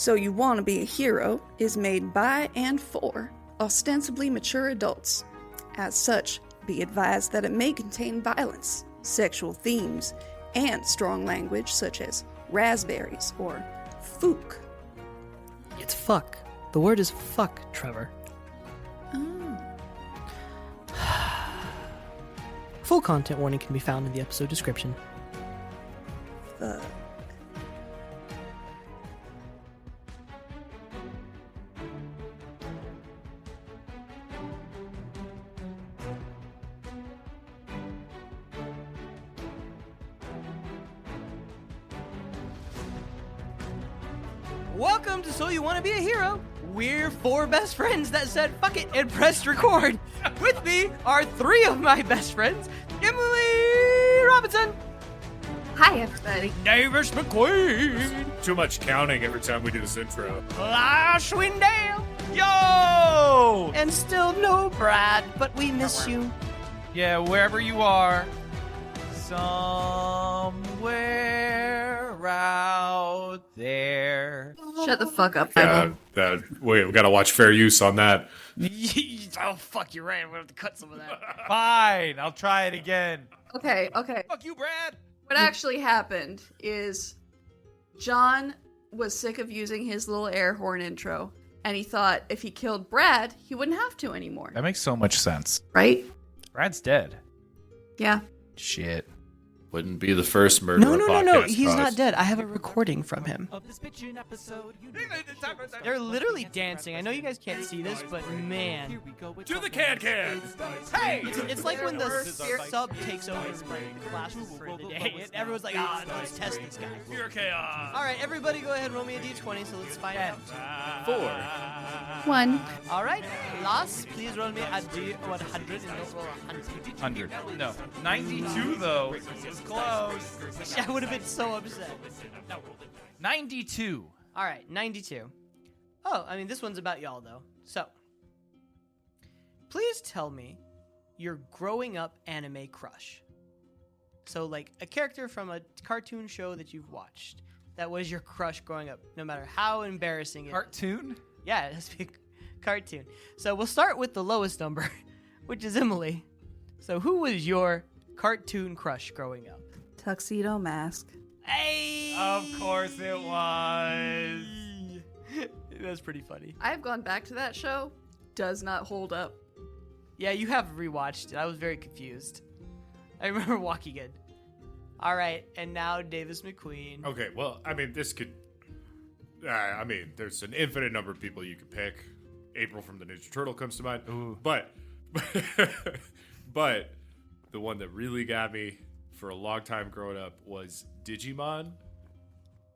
So You Want to Be a Hero is made by and for ostensibly mature adults. As such, be advised that it may contain violence, sexual themes, and strong language such as raspberries or fook. It's fuck. The word is fuck, Trevor. Oh. Full content warning can be found in the episode description. Fuck. Welcome to So You Want to Be a Hero. We're four best friends that said fuck it and pressed record. With me are three of my best friends, Emily Robinson. Hi, everybody. Davis McQueen. Too much counting every time we do this intro. Laus Weindel. Yo! And still no Brad, but we miss you. Yeah, wherever you are, somewhere out there. Shut the fuck up, Yeah, Weindel. we gotta watch fair use on that. Oh, fuck, you're right. I'm going to have to cut some of that. Fine, I'll try it again. Okay. Fuck you, Brad. What actually happened is John was sick of using his little air horn intro, and he thought if he killed Brad, he wouldn't have to anymore. That makes so much sense. Right? Brad's dead. Yeah. Shit. Wouldn't be the first murder. No. He's not dead. I have a recording from him. They're literally dancing. I know you guys can't see this, but man. To the can. Hey! It's like when the sub takes over like, the classroom for the day. And everyone's like, let's test this guy. Pure chaos. All right, everybody go ahead and roll me a d20, so let's find out. 4. 1. All right, Laus, please roll me a d100 and don't roll 100. 100. No. 92, though. It's close. I would have been so upset. 92. All right, 92. Oh, I mean, this one's about y'all, though. So, please tell me your growing up anime crush. So, like, a character from a cartoon show that you've watched that was your crush growing up, no matter how embarrassing it is. Cartoon? Yeah, it has to be a cartoon. So, we'll start with the lowest number, which is Emily. So, who was your cartoon crush growing up? Tuxedo Mask. Hey! Of course it was. That's pretty funny. I've gone back to that show. Does not hold up. Yeah, you have rewatched it. I was very confused. I remember walking in. All right, and now Davis McQueen. Okay, well, I mean, this could. There's an infinite number of people you could pick. April from the Ninja Turtle comes to mind. Ooh. But the one that really got me for a long time growing up was Digimon.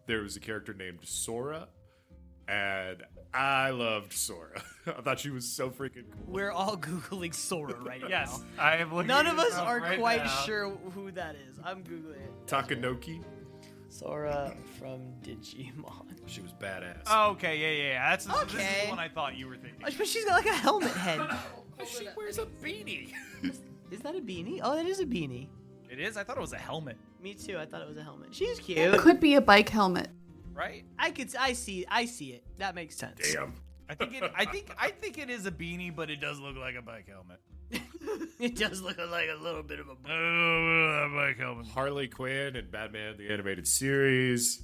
There was a character named Sora, and I loved Sora. I thought she was so freaking cool. We're all Googling Sora right Yes, now. I am looking. None of us it up are right quite now. sure who that is. I'm Googling it. Takanoki. Sora from Digimon. She was badass. Oh, okay, yeah. This is Okay. the one I thought you were thinking. But she's got like a helmet head. She wears a beanie. Is that a beanie? Oh, that is a beanie. It is? I thought it was a helmet. Me too. I thought it was a helmet. She's cute. Could be a bike helmet. Right? I see it. That makes sense. Damn. I think it is a beanie, but it does look like a bike helmet. It does look like a little bit of a Bike helmet. Harley Quinn and Batman the Animated Series.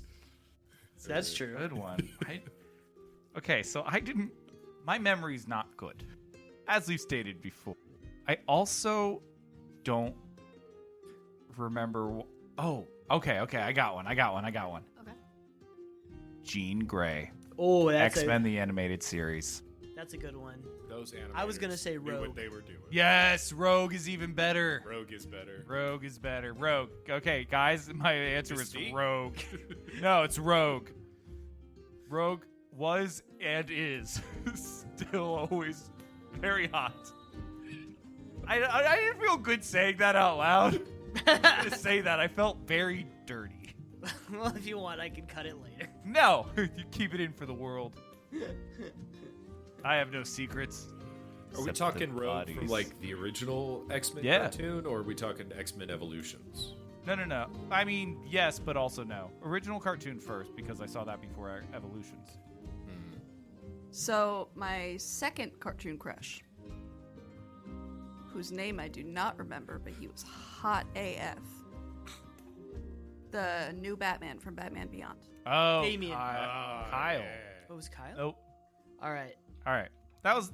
That's true. Good one. Okay, so my memory's not good, as we've stated before. I also don't remember. Oh, okay. I got one. Okay. Jean Grey. Oh, that's X-Men the Animated Series. That's a good one. Those animators I was gonna say knew Rogue. what they were doing. Yes, Rogue is even better. Rogue is better. Rogue. Okay, guys, my answer is Mystique? Rogue. No, it's Rogue. Rogue was and is still always very hot. I didn't feel good saying that out loud. To say that, I felt very dirty. Well, if you want, I can cut it later. No, you keep it in for the world. I have no secrets. Are we except talking the Rogue from bodies. like the original X-Men Yeah. cartoon, or are we talking X-Men Evolutions? No. I mean, yes, but also no. Original cartoon first, because I saw that before Evolutions. So, my second cartoon crush, whose name I do not remember, but he was hot AF. The new Batman from Batman Beyond. Oh, Damien. Kyle. What was Kyle? Oh, All right. all right. That was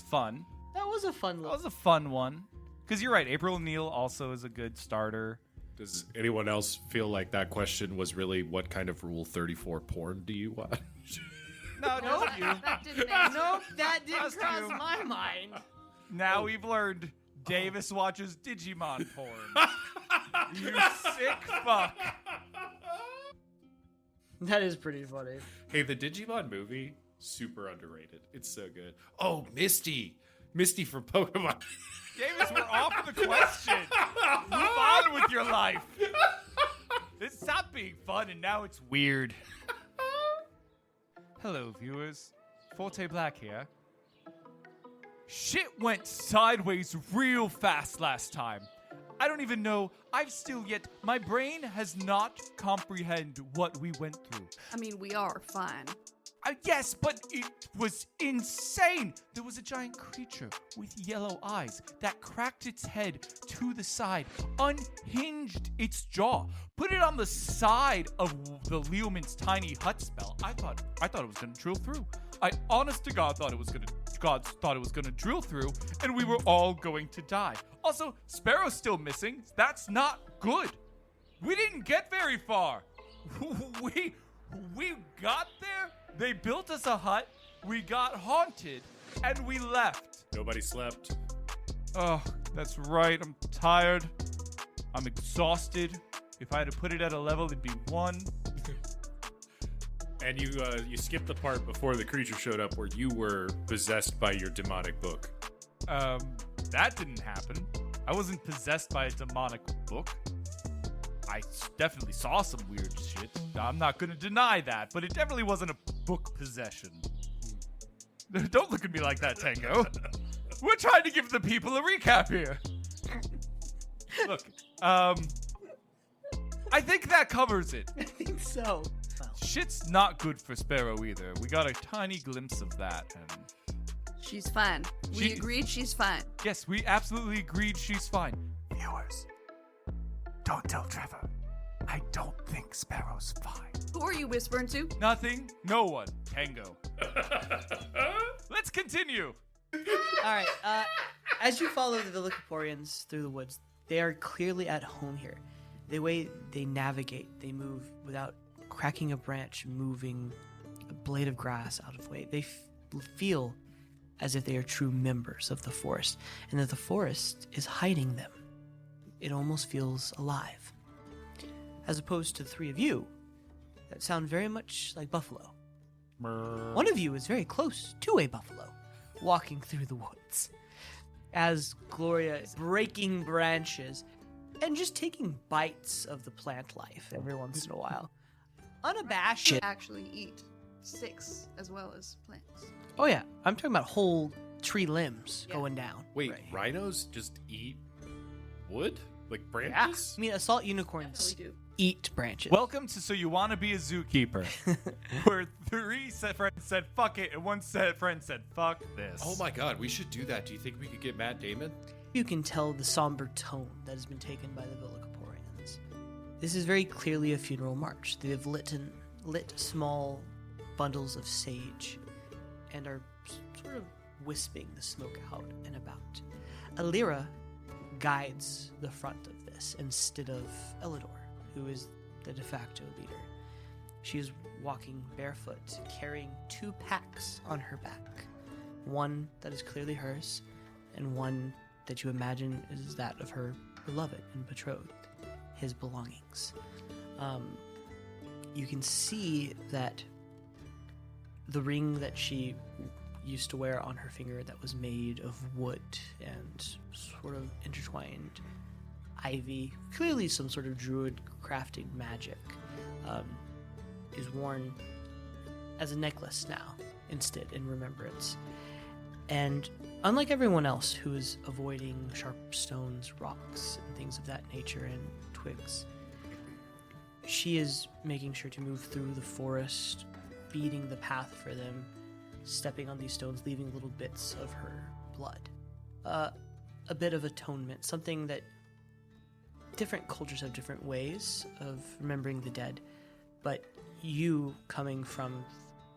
fun. That was a fun That little. was a fun one. Because you're right, April O'Neil also is a good starter. Does anyone else feel like that question was really what kind of Rule 34 porn do you watch? No, just you. That didn't answer. Nope, that didn't Just cross you. my mind. Now we've learned Davis watches Digimon porn. You sick fuck. That is pretty funny. Hey, the Digimon movie, super underrated. It's so good. Oh, Misty. Misty from Pokemon. Davis, we're off the question. Move on with your life. It stopped being fun and now it's weird. Hello, viewers. Forte Black here. Shit went sideways real fast last time. I don't even know. My brain has not comprehend what we went through. I mean, we are fine. Yes, but it was insane. There was a giant creature with yellow eyes that cracked its head to the side, unhinged its jaw, put it on the side of the Leoman's tiny hut spell. I thought it was gonna drill through. I honest to God thought it was gonna drill through, and we were all going to die. Also, Sparrow's still missing. That's not good. We didn't get very far. We got there. They built us a hut, we got haunted, and we left. Nobody slept. Oh, that's right. I'm tired. I'm exhausted. If I had to put it at a level, it'd be 1. And you skipped the part before the creature showed up where you were possessed by your demonic book. That didn't happen. I wasn't possessed by a demonic book. I definitely saw some weird shit. I'm not gonna deny that, but it definitely wasn't a book possession. Don't look at me like that, Tango. We're trying to give the people a recap here. Look, I think that covers it. I think so. Well, Shit's not good for Sparrow either. We got a tiny glimpse of that, and She's fine. We She- agreed she's fine. yes, we absolutely agreed she's fine. Viewers, don't tell Trevor. I don't think Sparrow's fine. Who are you whispering to? Nothing, no one. Tango. Let's continue. all right. As you follow the Villacaporians through the woods, they are clearly at home here. The way they navigate, they move without cracking a branch, moving a blade of grass out of the way. They feel as if they are true members of the forest, and that the forest is hiding them. It almost feels alive. As opposed to the three of you that sound very much like buffalo. One of you is very close to a buffalo walking through the woods. As Gloria is breaking branches and just taking bites of the plant life every once in a while. Unabashed. Actually eat sticks as well as plants. Oh yeah, I'm talking about whole tree limbs Yeah. going down. Wait, right here. rhinos just eat wood? Like Yeah. branches? I mean, assault unicorns Definitely do. eat branches. Welcome to So You Want to Be a Zookeeper, where 3 friends said fuck it, and 1 friend said fuck this. Oh my god, we should do that. Do you think we could get Matt Damon? You can tell the somber tone that has been taken by the Villacaporians. This is very clearly a funeral march. They have lit small bundles of sage and are sort of wisping the smoke out and about. Alira guides the front of this instead of Elidor, who is the de facto leader. She is walking barefoot, carrying 2 packs on her back. One that is clearly hers, and one that you imagine is that of her beloved and betrothed, his belongings. You can see that the ring that she used to wear on her finger that was made of wood and sort of intertwined ivy, clearly some sort of druid crafting magic, is worn as a necklace now instead in remembrance. And unlike everyone else who is avoiding sharp stones, rocks, and things of that nature, and twigs, she is making sure to move through the forest, beating the path for them, stepping on these stones, leaving little bits of her blood. A bit of atonement, something that different cultures have different ways of remembering the dead, but you, coming from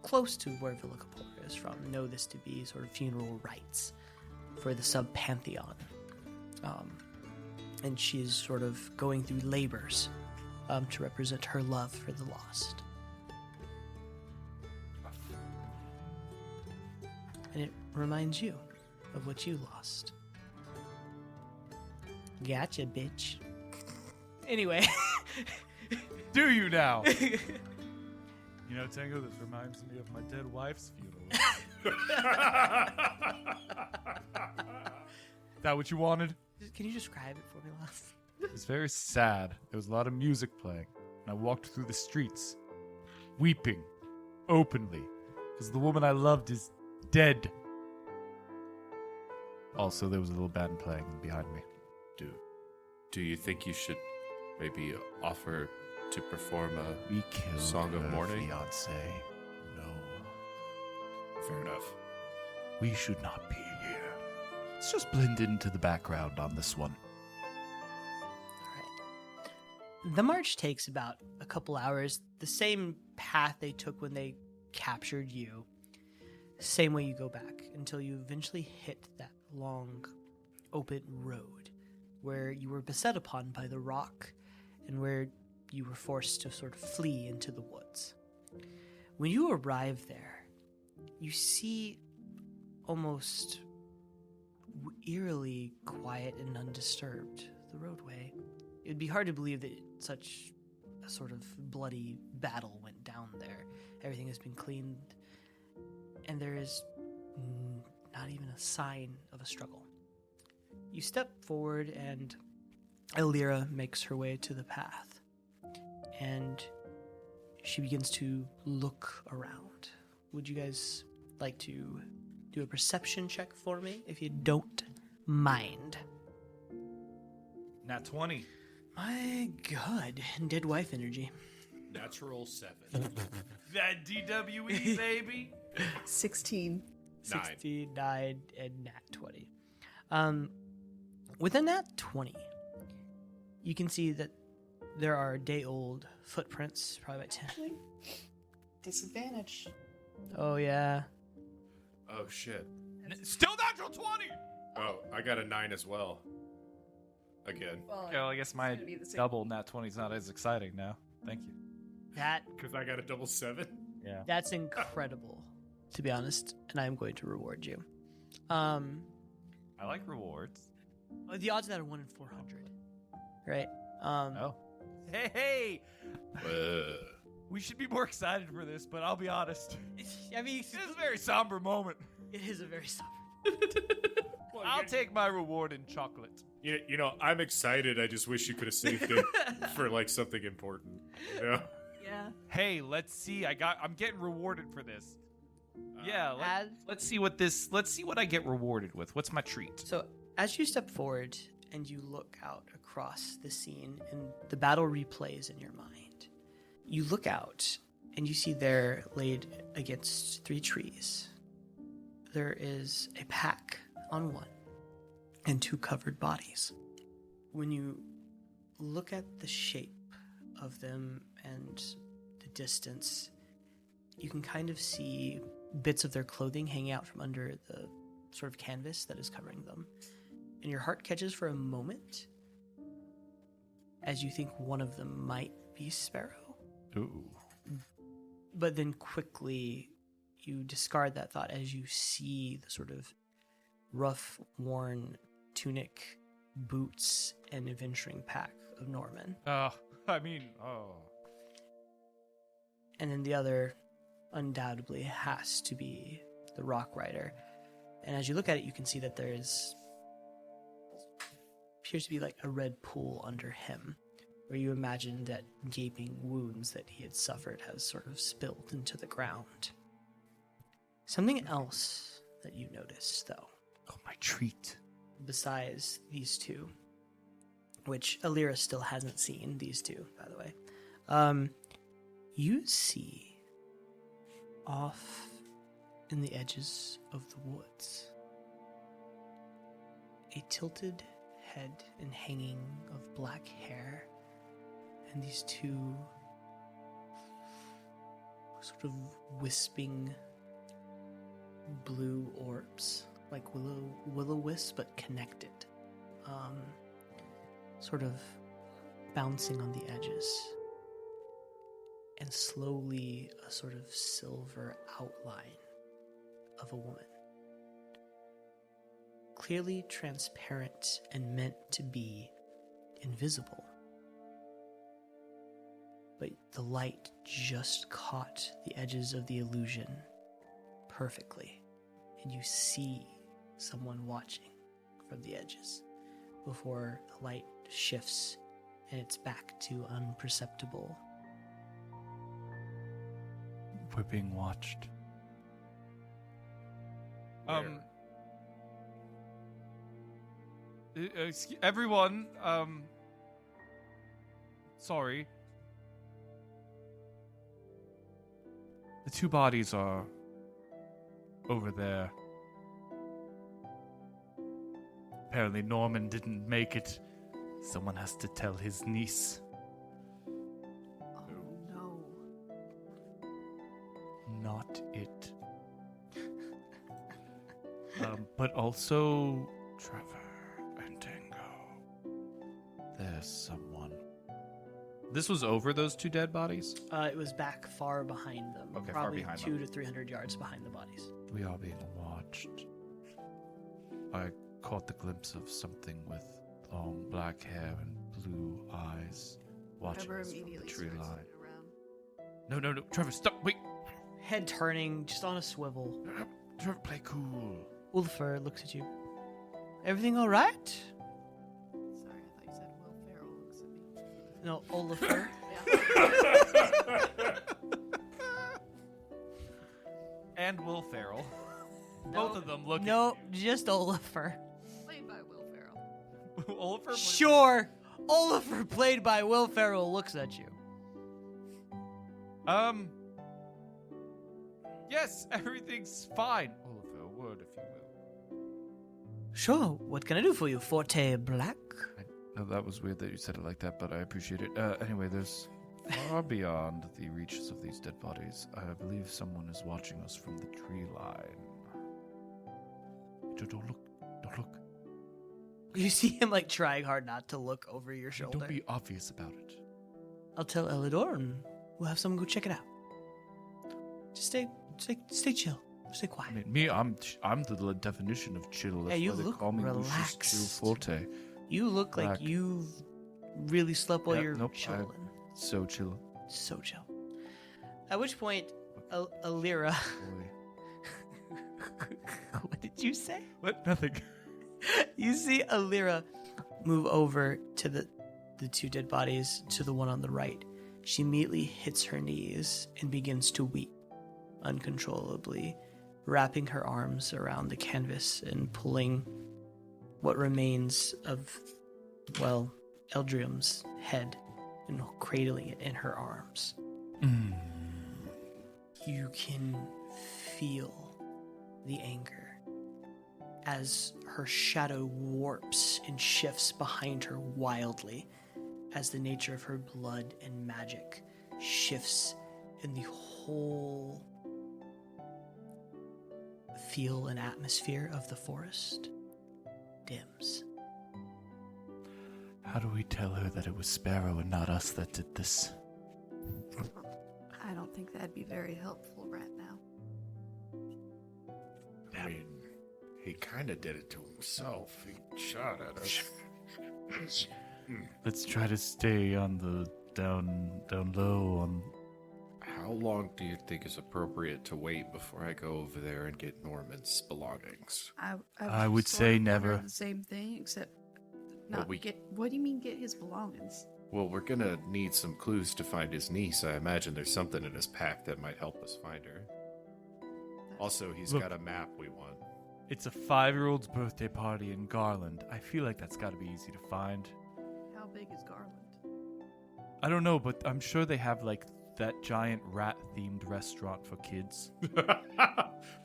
close to where Villacaporians is from, know this to be sort of funeral rites for the sub-pantheon. And she's sort of going through labors to represent her love for the lost. And it reminds you of what you lost. Gotcha, bitch. Anyway. Do you now? You know, Tango, this reminds me of my dead wife's funeral. That what you wanted? Can you describe it for me, Laus? It was very sad. There was a lot of music playing. And I walked through the streets, weeping openly, because the woman I loved is dead. Also, there was a little band playing behind me. Do you think you should maybe offer to perform a We killed Song of her Mourning? fiancé. No, Fair enough. we should not be here. Let's just blend into the background on this one. Alright. The march takes about a couple hours, the same path they took when they captured you. Same way you go back until you eventually hit that long, open road where you were beset upon by the rock and where you were forced to sort of flee into the woods. When you arrive there, you see almost eerily quiet and undisturbed the roadway. It would be hard to believe that such a sort of bloody battle went down there. Everything has been cleaned, and there is not even a sign of a struggle. You step forward, and Elira makes her way to the path, and she begins to look around. Would you guys like to do a perception check for me, if you don't mind? Nat 20. My God, dead wife energy. Natural 7. That DWE, baby. 16. 69 and nat 20. With a nat 20, you can see that there are day-old footprints, probably about 10. Disadvantage. Oh, yeah. Oh, shit. Still natural 20! Oh, I got a 9 as well. Again. Well, I guess my gonna be the same. double nat 20 is not as exciting now. Thank you. Because I got a double 7? Yeah. That's incredible, to be honest, and I'm going to reward you. I like rewards. The odds of that are 1 in 400, right? Oh. Hey! Uh, We should be more excited for this, but I'll be honest. I mean, This is a very somber moment. it is a very somber. well, I'll take my reward in chocolate. you know, I'm excited. I just wish you could have saved it for like something important. You know? Yeah. Hey, let's see. I'm getting rewarded for this. Yeah, As- let's see what I get rewarded with. What's my treat? So, as you step forward and you look out across the scene and the battle replays in your mind, you look out and you see there, laid against 3 trees, there is a pack on one and 2 covered bodies. When you look at the shape of them and the distance, you can kind of see bits of their clothing hanging out from under the sort of canvas that is covering them. And your heart catches for a moment as you think one of them might be Sparrow. Ooh. But then quickly you discard that thought as you see the sort of rough, worn tunic, boots, and adventuring pack of Norman. Oh. And then the other undoubtedly has to be the Rock Rider. And as you look at it, you can see that there appears to be like a red pool under him, where you imagine that gaping wounds that he had suffered has sort of spilled into the ground. Something else that you notice, though, Oh, my treat. besides these 2, which Elira still hasn't seen, these 2, by the way, you see off in the edges of the woods. A tilted head and hanging of black hair, and these two sort of wisping blue orbs, like will-o'-wisp, but connected. Sort of bouncing on the edges. And slowly a sort of silver outline of a woman. Clearly transparent and meant to be invisible. But the light just caught the edges of the illusion perfectly. And you see someone watching from the edges before the light shifts and it's back to unperceptible. We're being watched. Everyone, sorry. The two bodies are over there. Apparently Norman didn't make it. Someone has to tell his niece. Oh no. Not it. But also Trevor and Tango. There's someone. This was over those two dead bodies? It was back far behind them. Okay, far probably behind 200 them. to 300 yards behind the bodies. We are being watched. I caught the glimpse of something with long black hair and blue eyes watching Trevor us from the immediately tree starts line. looking around. No, Trevor, stop, wait. Head turning, just on a swivel. Trevor, play cool. Ulfer looks at you. Everything all right? Sorry, I thought you said Will Ferrell looks at me. No, Ulfer. And Will Ferrell. Both of them look No, just Ulfer. Played by Will Ferrell. Oliver. Sure. Ulfer, played by Will Ferrell, looks at you. Yes, everything's fine. Oliver, a word, if you will. Sure. What can I do for you, Forte Black? No, that was weird that you said it like that, but I appreciate it. Anyway, there's far beyond the reaches of these dead bodies. I believe someone is watching us from the tree line. Don't look. You see him like trying hard not to look over your shoulder. Don't be obvious about it. I'll tell Elidor and we'll have someone go check it out. Just stay chill. Stay quiet. I mean, I'm the definition of chill. That's you why they look call me relaxed. Lucius Forte. You look like Black. you've really slept while Yeah, you're nope, chilling. So chill. So chill. At which point, Alira. Boy. What did you say? What? Nothing. You see Alira move over to the two dead bodies to the one on the right. She immediately hits her knees and begins to weep uncontrollably, wrapping her arms around the canvas and pulling what remains of, well, Eldrium's head and cradling it in her arms. You can feel the anger as her shadow warps and shifts behind her wildly, as the nature of her blood and magic shifts and the whole feel and atmosphere of the forest dims. How do we tell her that it was Sparrow and not us that did this? I don't think that'd be very helpful right now. I mean, he kind of did it to himself. He shot at us. Let's try to stay on the down low. How long do you think is appropriate to wait before I go over there and get Norman's belongings? I would sort say of never. wondering the same thing, except not we- get. What do you mean get his belongings? Well, we're gonna need some clues to find his niece. I imagine there's something in his pack that might help us find her. Also, he's Look. got a map we want. It's a 5-year-old's birthday party in Garland. I feel like that's got to be easy to find. How big is Garland? I don't know, but I'm sure they have like that giant rat-themed restaurant for kids?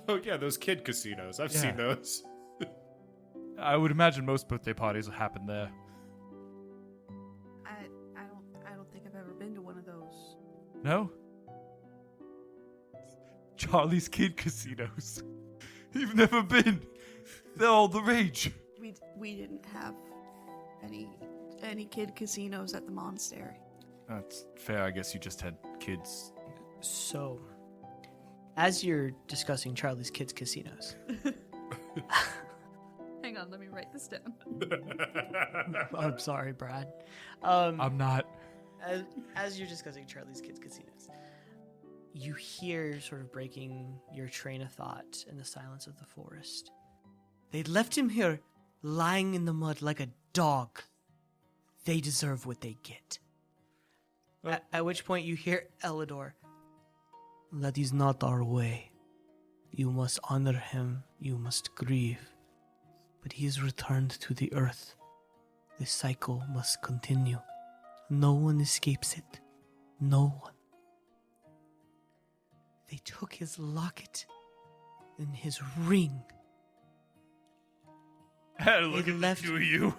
Oh yeah, those kid casinos. I've seen those. I would imagine most birthday parties will happen there. I don't think I've ever been to one of those. No? Charlie's Kid Casinos. You've never been. They're all the rage. We didn't have any kid casinos at the monastery. That's fair. I guess you just had kids. So, as you're discussing Charlie's Kids Casinos, Hang on, let me write this down. I'm sorry, Brad. I'm not. As you're discussing Charlie's Kids Casinos, you hear sort of breaking your train of thought in the silence of the forest. They left him here lying in the mud like a dog. They deserve what they get. At which point you hear Elidor. That is not our way. You must honor him. You must grieve. But he is returned to the earth. The cycle must continue. No one escapes it. No one. They took his locket and his ring. Look at left- the two of you.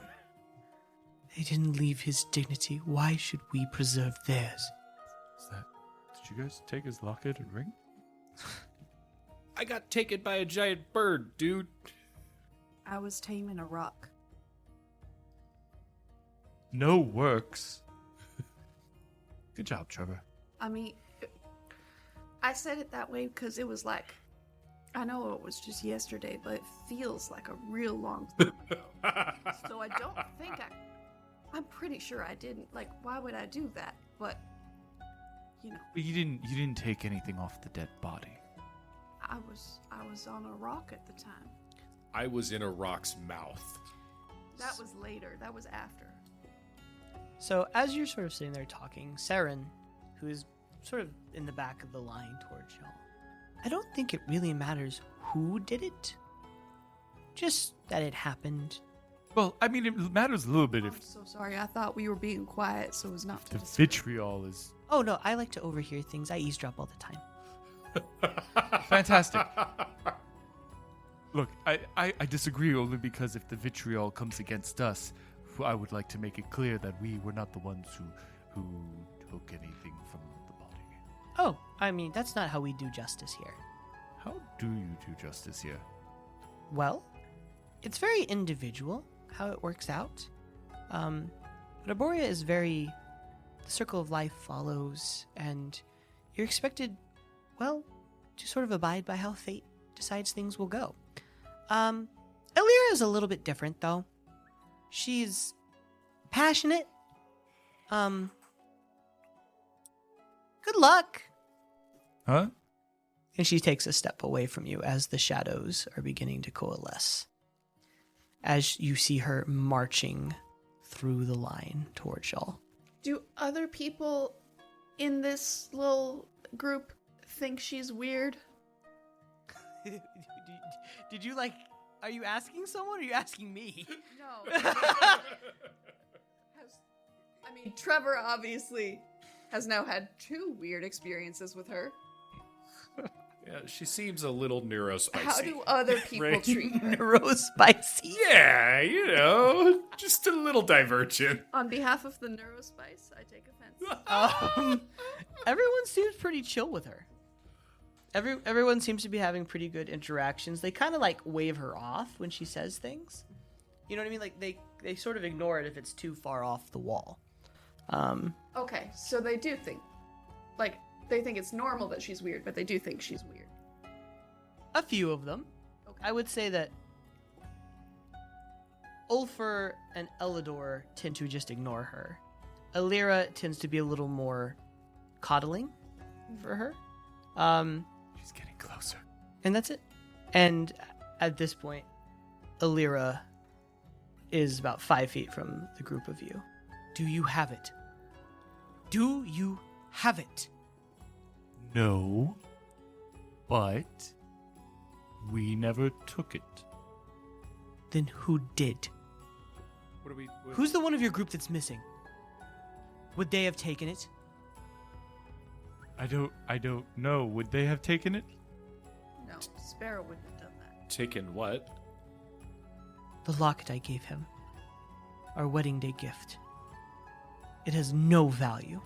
They didn't leave his dignity. Why should we preserve theirs? Did you guys take his locket and ring? I got taken by a giant bird, dude. I was taming a rock. No works. Good job, Trevor. I mean, I said it that way because it was like, I know it was just yesterday, but it feels like a real long time ago. So I don't think I'm pretty sure I didn't. Like, why would I do that? But, you know. But you didn't take anything off the dead body. I was on a rock at the time. I was in a rock's mouth. That was later. That was after. So as you're sort of sitting there talking, Saren, who is sort of in the back of the line towards y'all, I don't think it really matters who did it. Just that it happened. Well, I mean, it matters a little bit I'm if so sorry. I thought we were being quiet so as not to the disturb. vitriol is Oh no, I like to overhear things. I eavesdrop all the time. fantastic. Look, I disagree only because if the vitriol comes against us, I would like to make it clear that we were not the ones who took anything from the body. Oh, I mean, that's not how we do justice here. How do you do justice here? Well, it's very individual how it works out. Arborea is very... The circle of life follows, and you're expected, well, to sort of abide by how fate decides things will go. Elira is a little bit different, though. She's passionate. Good luck. Huh? And she takes a step away from you as the shadows are beginning to coalesce. As you see her marching through the line towards y'all. Do other people in this little group think she's weird? Did you are you asking someone or are you asking me? No. I mean, Trevor obviously has now had 2 weird experiences with her. Yeah, she seems a little neurospicy. How do other people Right. treat her? Neurospicy. Yeah, just a little divergent. On behalf of the neurospice, I take offense. Everyone seems pretty chill with her. Everyone seems to be having pretty good interactions. They kind of wave her off when she says things. You know what I mean? Like they sort of ignore it if it's too far off the wall. Okay, so they do think, they think it's normal that she's weird, but they do think she's weird. A few of them. Okay. I would say that Ulfer and Elidor tend to just ignore her. Elira tends to be a little more coddling for her. She's getting closer. And that's it. And at this point, Elira is about 5 feet from the group of you. Do you have it? Do you have it? No, but we never took it. Then who did? What are we? Who's the one of your group that's missing? Would they have taken it? I don't know. Would they have taken it? No, Sparrow wouldn't have done that. Taken what? The locket I gave him. Our wedding day gift. It has no value.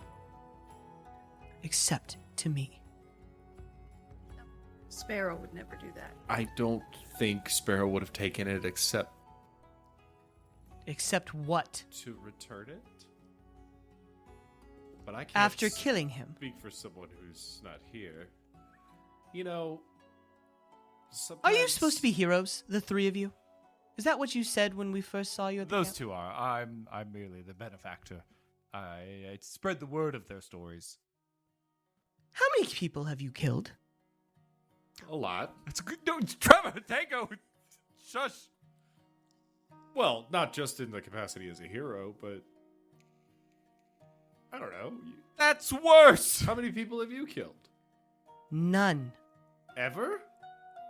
Except to me. Sparrow would never do that. I don't think Sparrow would have taken it except Except what? to return it. But I can't After killing him. speak for someone who's not here. You know, Are you sometimes- supposed to be heroes, the three of you? Is that what you said when we first saw you at the Those camp? two are. I'm merely the benefactor. I spread the word of their stories. How many people have you killed? a lot? It's good. No, it's Trevor, Tango. Shush. Well, not just in the capacity as a hero, but I don't know. That's worse. How many people have you killed? None. Ever?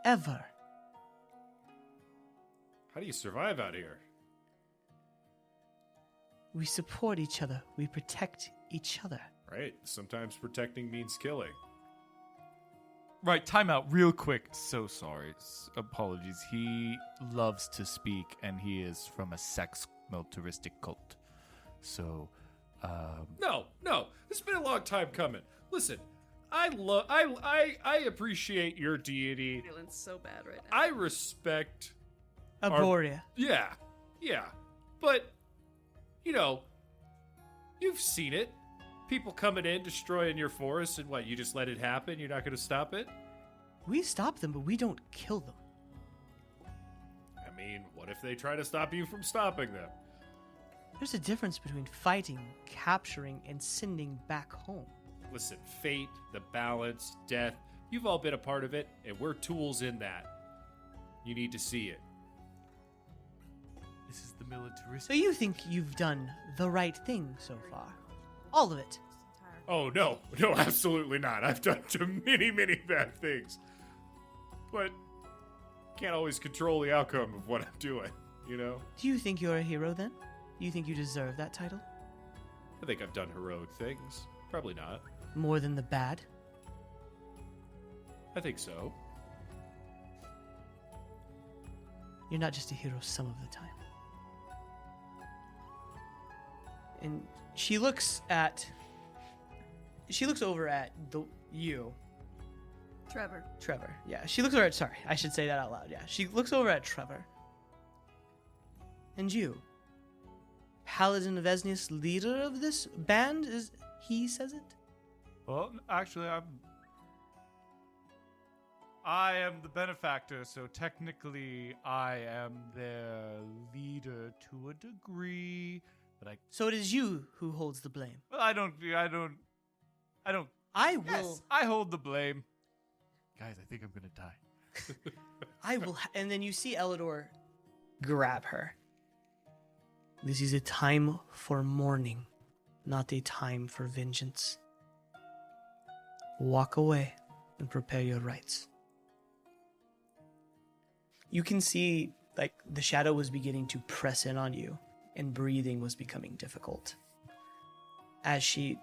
Ever. How do you survive out here? We support each other. We protect each other. Right. Sometimes protecting means killing. Right, time out real quick. So sorry. Apologies. He loves to speak, and he is from a sex militaristic cult. So, No. This has been a long time coming. Listen, I appreciate your deity. Feeling so bad right now. I respect. Aboria. Yeah. But, you know, you've seen it. People coming in, destroying your forest, and what, you just let it happen? You're not going to stop it? We stop them, but we don't kill them. I mean, what if they try to stop you from stopping them? There's a difference between fighting, capturing, and sending back home. Listen, fate, the balance, death, you've all been a part of it, and we're tools in that. You need to see it. this is the militaristic. So you think you've done the right thing so far? All of it. Oh, no, absolutely not. I've done too many bad things. But can't always control the outcome of what I'm doing, you know? Do you think you're a hero then? Do you think you deserve that title? I think I've done heroic things. Probably not. More than the bad? I think so. You're not just a hero some of the time. And she looks over at you, Trevor. Yeah, she looks over at, sorry, I should say that out loud. Yeah, she looks over at Trevor. And you, Paladin of Esnius, leader of this band, is he says it? Well, actually, I am the benefactor, so technically I am their leader to a degree. But So it is you who holds the blame. I don't. I will. Yes, I hold the blame. Guys, I think I'm gonna die. I will. And then you see Elidor grab her. This is a time for mourning, not a time for vengeance. Walk away and prepare your rites. You can see, like, the shadow was beginning to press in on you, and breathing was becoming difficult. As she...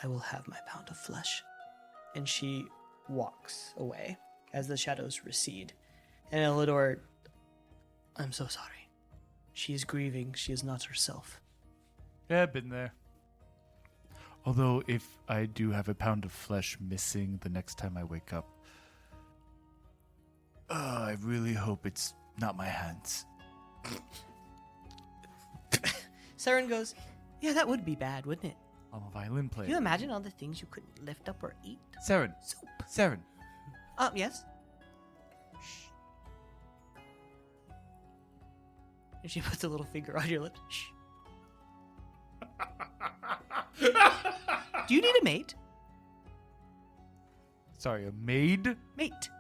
I will have my pound of flesh. And she walks away as the shadows recede. And Elidor, I'm so sorry. She is grieving. She is not herself. Yeah, been there. Although, if I do have a pound of flesh missing the next time I wake up, I really hope it's not my hands. Saren goes, yeah, that would be bad, wouldn't it? I'm a violin player. Can you imagine all the things you couldn't lift up or eat? Saren. Soup. Saren. Yes? Shh. And she puts a little finger on your lips. Shh. Do you need a mate? Sorry, a maid? Mate.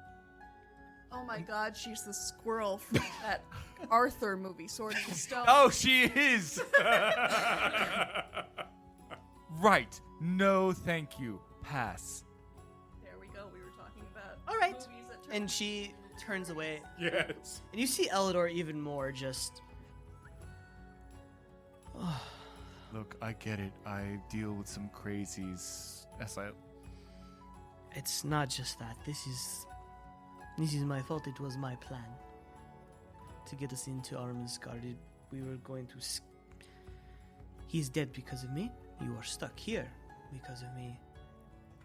Oh my god, she's the squirrel from that Arthur movie, Sword in the Stone. Oh, she is! Right. No, thank you. Pass. There we go, we were talking about All right. movies that turn And she turns away. Yes. And you see Elidor even more just... Look, I get it. I deal with some crazies. It's not just that. This is my fault. It was my plan to get us into Arminsguar. We were going to. He's dead because of me. You are stuck here because of me.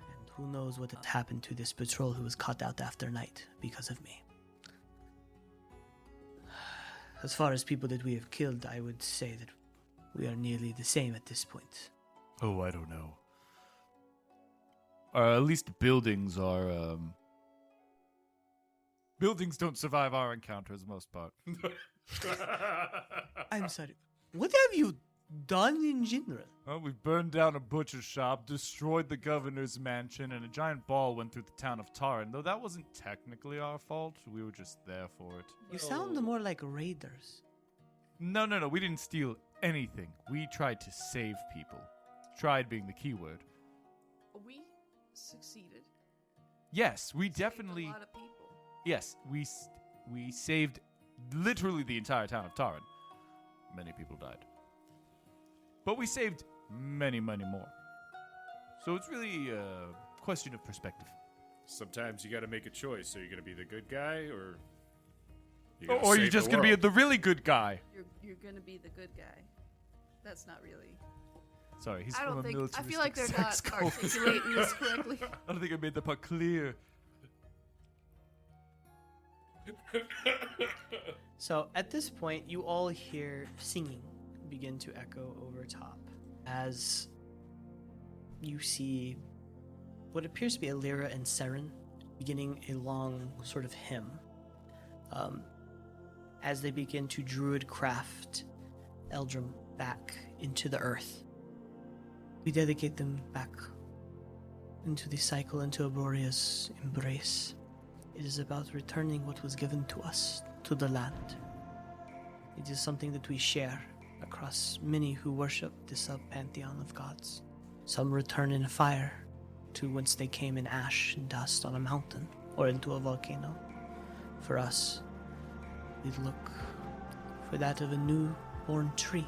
And who knows what had happened to this patrol who was caught out after night because of me. As far as people that we have killed, I would say that we are nearly the same at this point. Oh, I don't know. At least buildings are, Buildings don't survive our encounters, most part. I'm sorry. What have you done in general? Well, we burned down a butcher shop, destroyed the governor's mansion, and a giant ball went through the town of Taran. Though that wasn't technically our fault, we were just there for it. You sound more like raiders. No, we didn't steal anything. We tried to save people. Tried being the key word. We succeeded. Yes, we Saved definitely... a lot of people. Yes, we saved literally the entire town of Taran. Many people died. But we saved many, many more. So it's really a question of perspective. Sometimes you got to make a choice. Are you going to be the good guy, or Or you're just going to be the really good guy. You're gonna be the good guy. That's not really. Sorry, he's I from don't a think. I militaristic feel like they're sex not cult. articulating this correctly. I don't think I made the part clear. So at this point, you all hear singing begin to echo over top as you see what appears to be a lyra and Seren beginning a long sort of hymn. As they begin to druid craft Eldrum back into the earth. We dedicate them back into the cycle, into Auroria's embrace. It is about returning what was given to us, to the land. It is something that we share across many who worship this sub-pantheon of gods. Some return in fire to whence they came in ash and dust on a mountain or into a volcano. For us, we look for that of a new-born tree,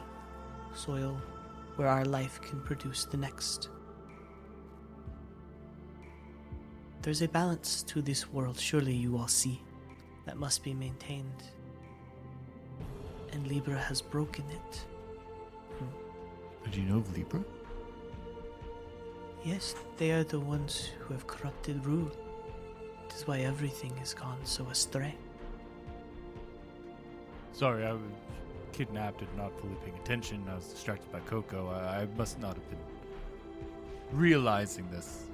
soil where our life can produce the next. There's a balance to this world, surely you all see, that must be maintained. And Libra has broken it. Did you know of Libra? Yes, they are the ones who have corrupted rule. It is why everything has gone so astray. Sorry, I was kidnapped and not fully paying attention. I was distracted by Coco. I must not have been realizing this.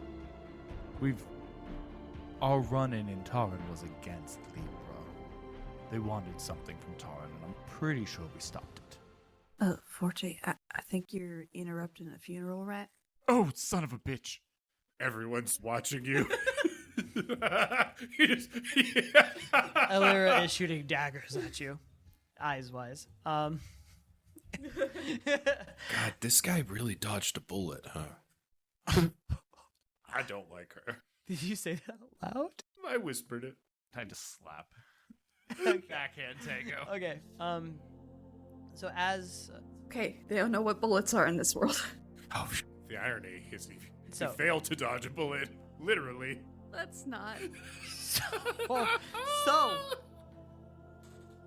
Our run-in Taran was against Libra. They wanted something from Taran, and I'm pretty sure we stopped it. Forte, I think you're interrupting a funeral, right? Oh, son of a bitch. Everyone's watching you. Elira is shooting daggers at you, eyes-wise. God, this guy really dodged a bullet, huh? I don't like her. Did you say that out loud? I whispered it. I just slap. Okay. Backhand Tango. Okay. So as Okay, they don't know what bullets are in this world. Oh, The irony is he So- failed to dodge a bullet, literally. Let's not. so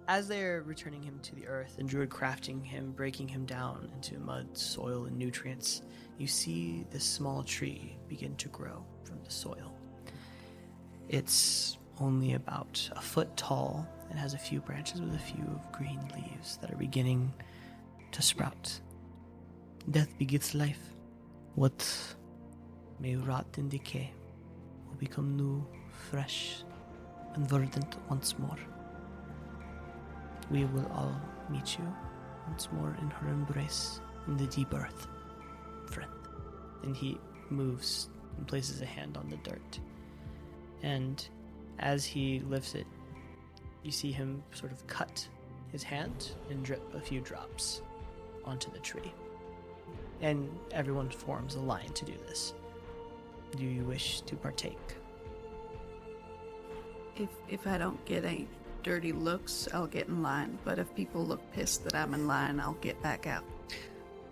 as they're returning him to the earth and druid crafting him, breaking him down into mud, soil, and nutrients, you see this small tree begin to grow from the soil. It's only about a foot tall and has a few branches with a few green leaves that are beginning to sprout. Death begets life. What may rot and decay will become new, fresh, and verdant once more. We will all meet you once more in her embrace in the deep earth, friend. And he moves and places a hand on the dirt. And as he lifts it, you see him sort of cut his hand and drip a few drops onto the tree. And everyone forms a line to do this. Do you wish to partake? If I don't get any dirty looks, I'll get in line. But if people look pissed that I'm in line, I'll get back out.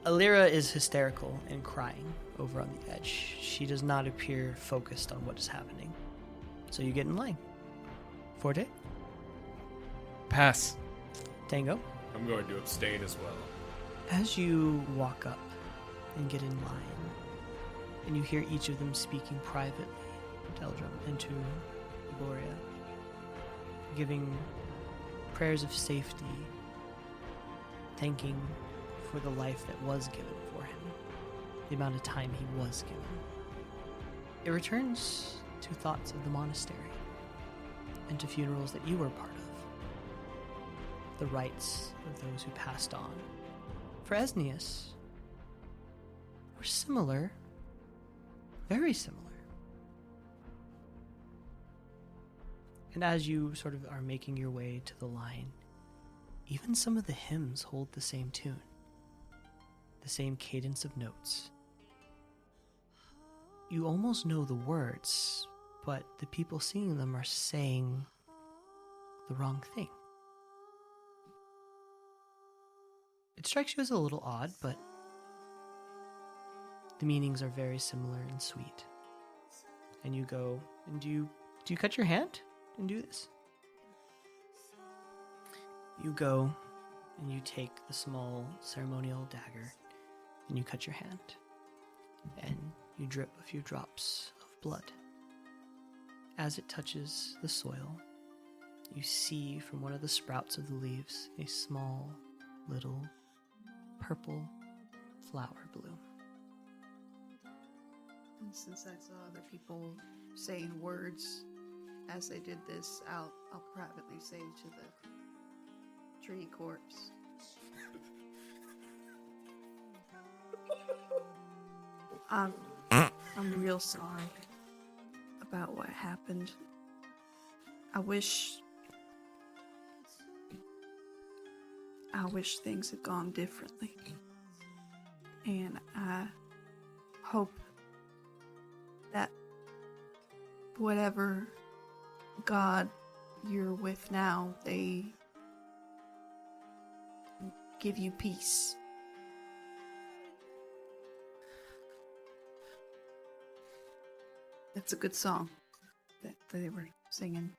Alira is hysterical and crying over on the edge. She does not appear focused on what is happening. So you get in line. Forte? Pass. Tango? I'm going to abstain as well. As you walk up and get in line, and you hear each of them speaking privately to Eldrum and to Gloria, giving prayers of safety, thanking for the life that was given for him, the amount of time he was given. It returns to thoughts of the monastery and to funerals that you were part of, the rites of those who passed on. For Esnius, were similar, very similar. And as you sort of are making your way to the line, even some of the hymns hold the same tune, the same cadence of notes. You almost know the words, but the people singing them are saying the wrong thing. It strikes you as a little odd, but the meanings are very similar and sweet. And you go, and do you cut your hand and do this? You go and you take the small ceremonial dagger and you cut your hand and you drip a few drops of blood. As it touches the soil, you see from one of the sprouts of the leaves a small little purple flower bloom. And since I saw other people saying words as they did this, I'll privately say to the tree corpse, I'm real sorry about what happened. I wish things had gone differently. And I hope that whatever God you're with now, they give you peace. That's a good song that they were singing.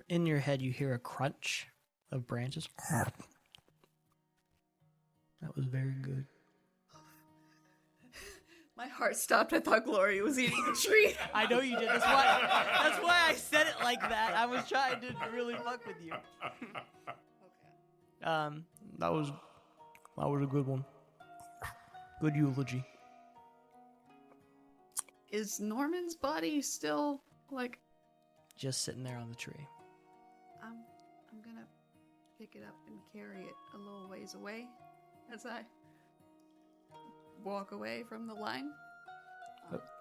In your head, you hear a crunch of branches. That was very good. My heart stopped. I thought Gloria was eating a tree. I know you did. That's why I said it like that. I was trying to really fuck with you. Okay. That was a good one. Good eulogy. Is Norman's body still like? Just sitting there on the tree. I'm gonna pick it up and carry it a little ways away as I walk away from the line.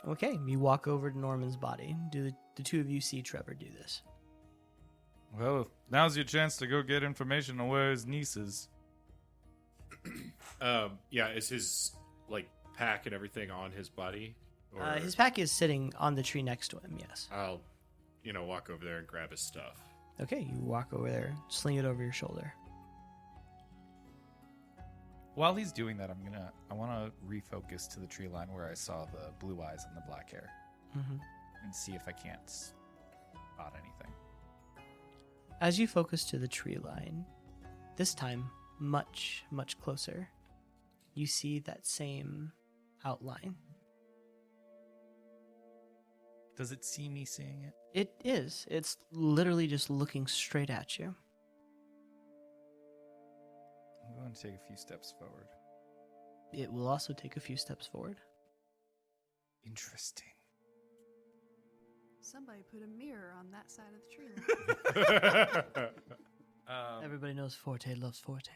Okay, you walk over to Norman's body. Do the two of you see Trevor do this? Well, now's your chance to go get information on where his niece is. Yeah, is his pack and everything on his body? Or His pack is sitting on the tree next to him, yes. I'll, walk over there and grab his stuff. Okay, you walk over there, sling it over your shoulder. While he's doing that, I want to refocus to the tree line where I saw the blue eyes and the black hair, and see if I can't spot anything. As you focus to the tree line, this time much, much closer, you see that same outline. Does it see me seeing it? It is. It's literally just looking straight at you. I'm going to take a few steps forward. It will also take a few steps forward. Interesting. Somebody put a mirror on that side of the tree line. Everybody knows Forte loves Forte.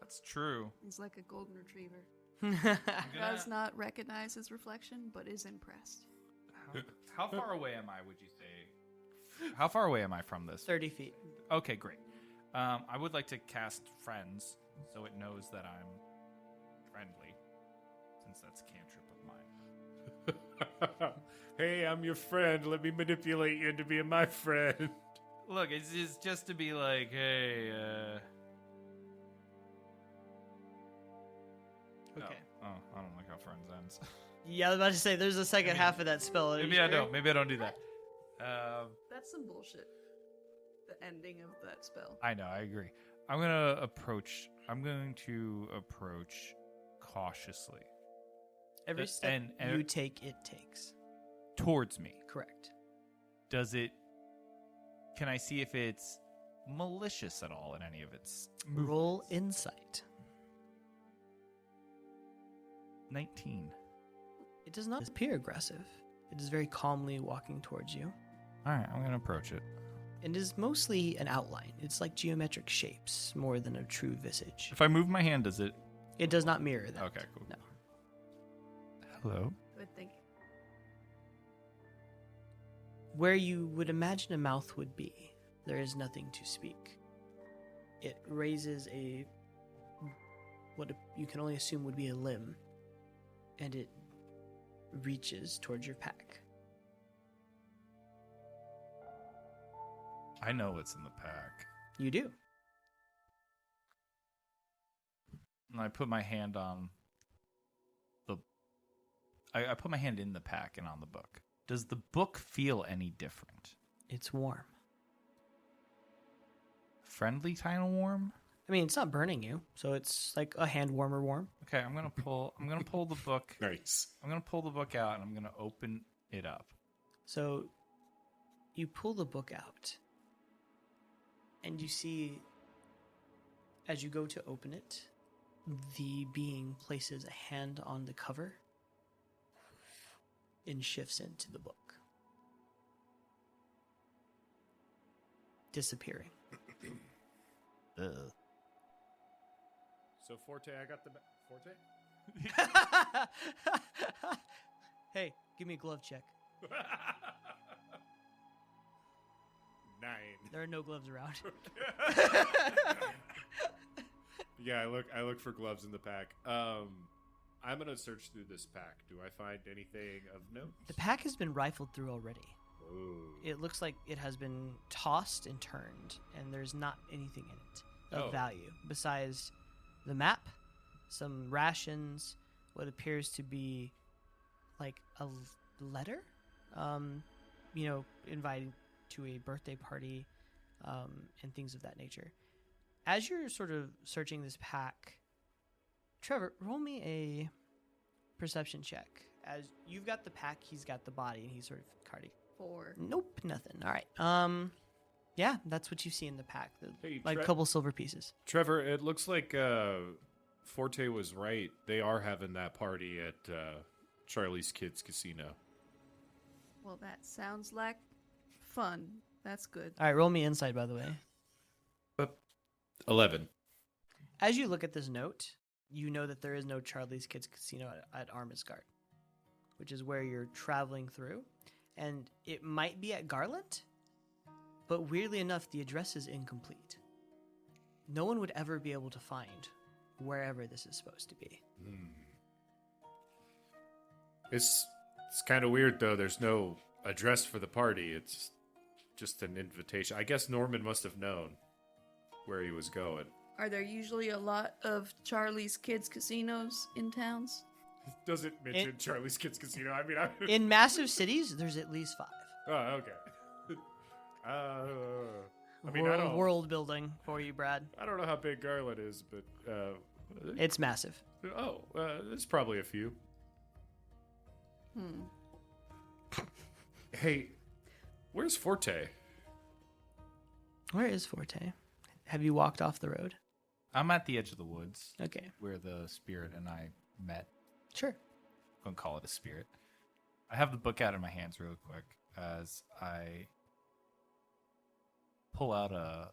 That's true. He's like a golden retriever. I'm Does not recognize his reflection, but is impressed. How far away am I, would you say? How far away am I from this? 30 feet. Okay, great. I would like to cast Friends so it knows that I'm friendly, since that's a cantrip of mine. Hey, I'm your friend. Let me manipulate you into being my friend. Look, it's just to be like, hey, don't like how friends ends. Yeah, I was about to say there's a second half of that spell. Are you Maybe I sure? don't. Maybe I don't do that. That's some bullshit. The ending of that spell. I know. I agree. I'm going to approach cautiously Every step and- you take, it takes. towards me. Correct. Can I see if it's malicious at all in any of its Roll insight. 19. It does not appear aggressive. It is very calmly walking towards you. All right, I'm going to approach it. It is mostly an outline. It's like geometric shapes more than a true visage. If I move my hand, does it? It does not mirror that. Okay, cool. No. Hello. Good thinking. Where you would imagine a mouth would be, there is nothing to speak. It raises what you can only assume would be a limb, and it reaches towards your pack. I know what's in the pack. You do. And I put my hand on I put my hand in the pack and on the book. Does the book feel any different? It's warm. Friendly kind of warm? I mean, it's not burning you, so it's like a hand warmer warm. Okay, I'm gonna pull the book. Nice. I'm gonna pull the book out and I'm gonna open it up. So you pull the book out, and you see, as you go to open it, the being places a hand on the cover and shifts into the book, disappearing. So Forte, I got the Forte. Hey, give me a glove check. 9. There are no gloves around. Yeah, I look for gloves in the pack. I'm gonna search through this pack. Do I find anything of note? The pack has been rifled through already. Ooh. It looks like it has been tossed and turned, and there's not anything in it of value besides the map, some rations, what appears to be like a letter, inviting to a birthday party, and things of that nature. As you're sort of searching this pack, Trevor, roll me a perception check. As you've got the pack, he's got the body, and he's sort of cardi. 4. Nope, nothing. All right. Yeah, that's what you see in the pack. Hey, Like a couple silver pieces. Trevor, it looks like Forte was right. They are having that party at Charlie's Kids Casino. Well, that sounds like fun. That's good. All right, roll me insight, by the way. 11. As you look at this note, you know that there is no Charlie's Kids Casino at Arminsguar, which is where you're traveling through. And it might be at Garland, but weirdly enough, the address is incomplete. No one would ever be able to find wherever this is supposed to be. It's kind of weird, though. There's no address for the party. It's just an invitation. I guess Norman must have known where he was going. Are there usually a lot of Charlie's Kids casinos in towns? Doesn't mention Charlie's Kids Casino. I mean, In massive cities, there's at least 5. Oh, okay. I mean, I don't. World building for you, Brad. I don't know how big Garland is, but It's massive. there's probably a few. Hey, where's Forte? Where is Forte? Have you walked off the road? I'm at the edge of the woods Okay, where the spirit and I met. sure. I'm going to call it a spirit. I have the book out in my hands real quick as I pull out a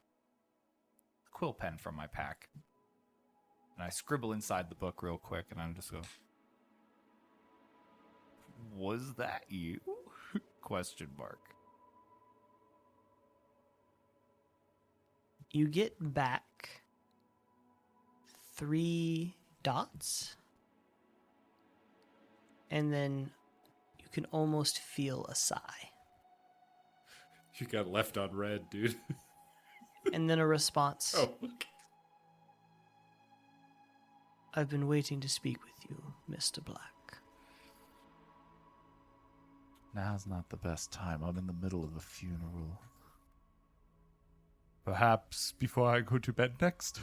quill pen from my pack. And I scribble inside the book real quick, and I'm just go, was that you? Question mark. You get back 3 dots, and then you can almost feel a sigh, You got left on red, dude. and then a response. Oh, okay. I've been waiting to speak with you. Mr. Black. Now's not the best time. I'm in the middle of a funeral. Perhaps before I go to bed next?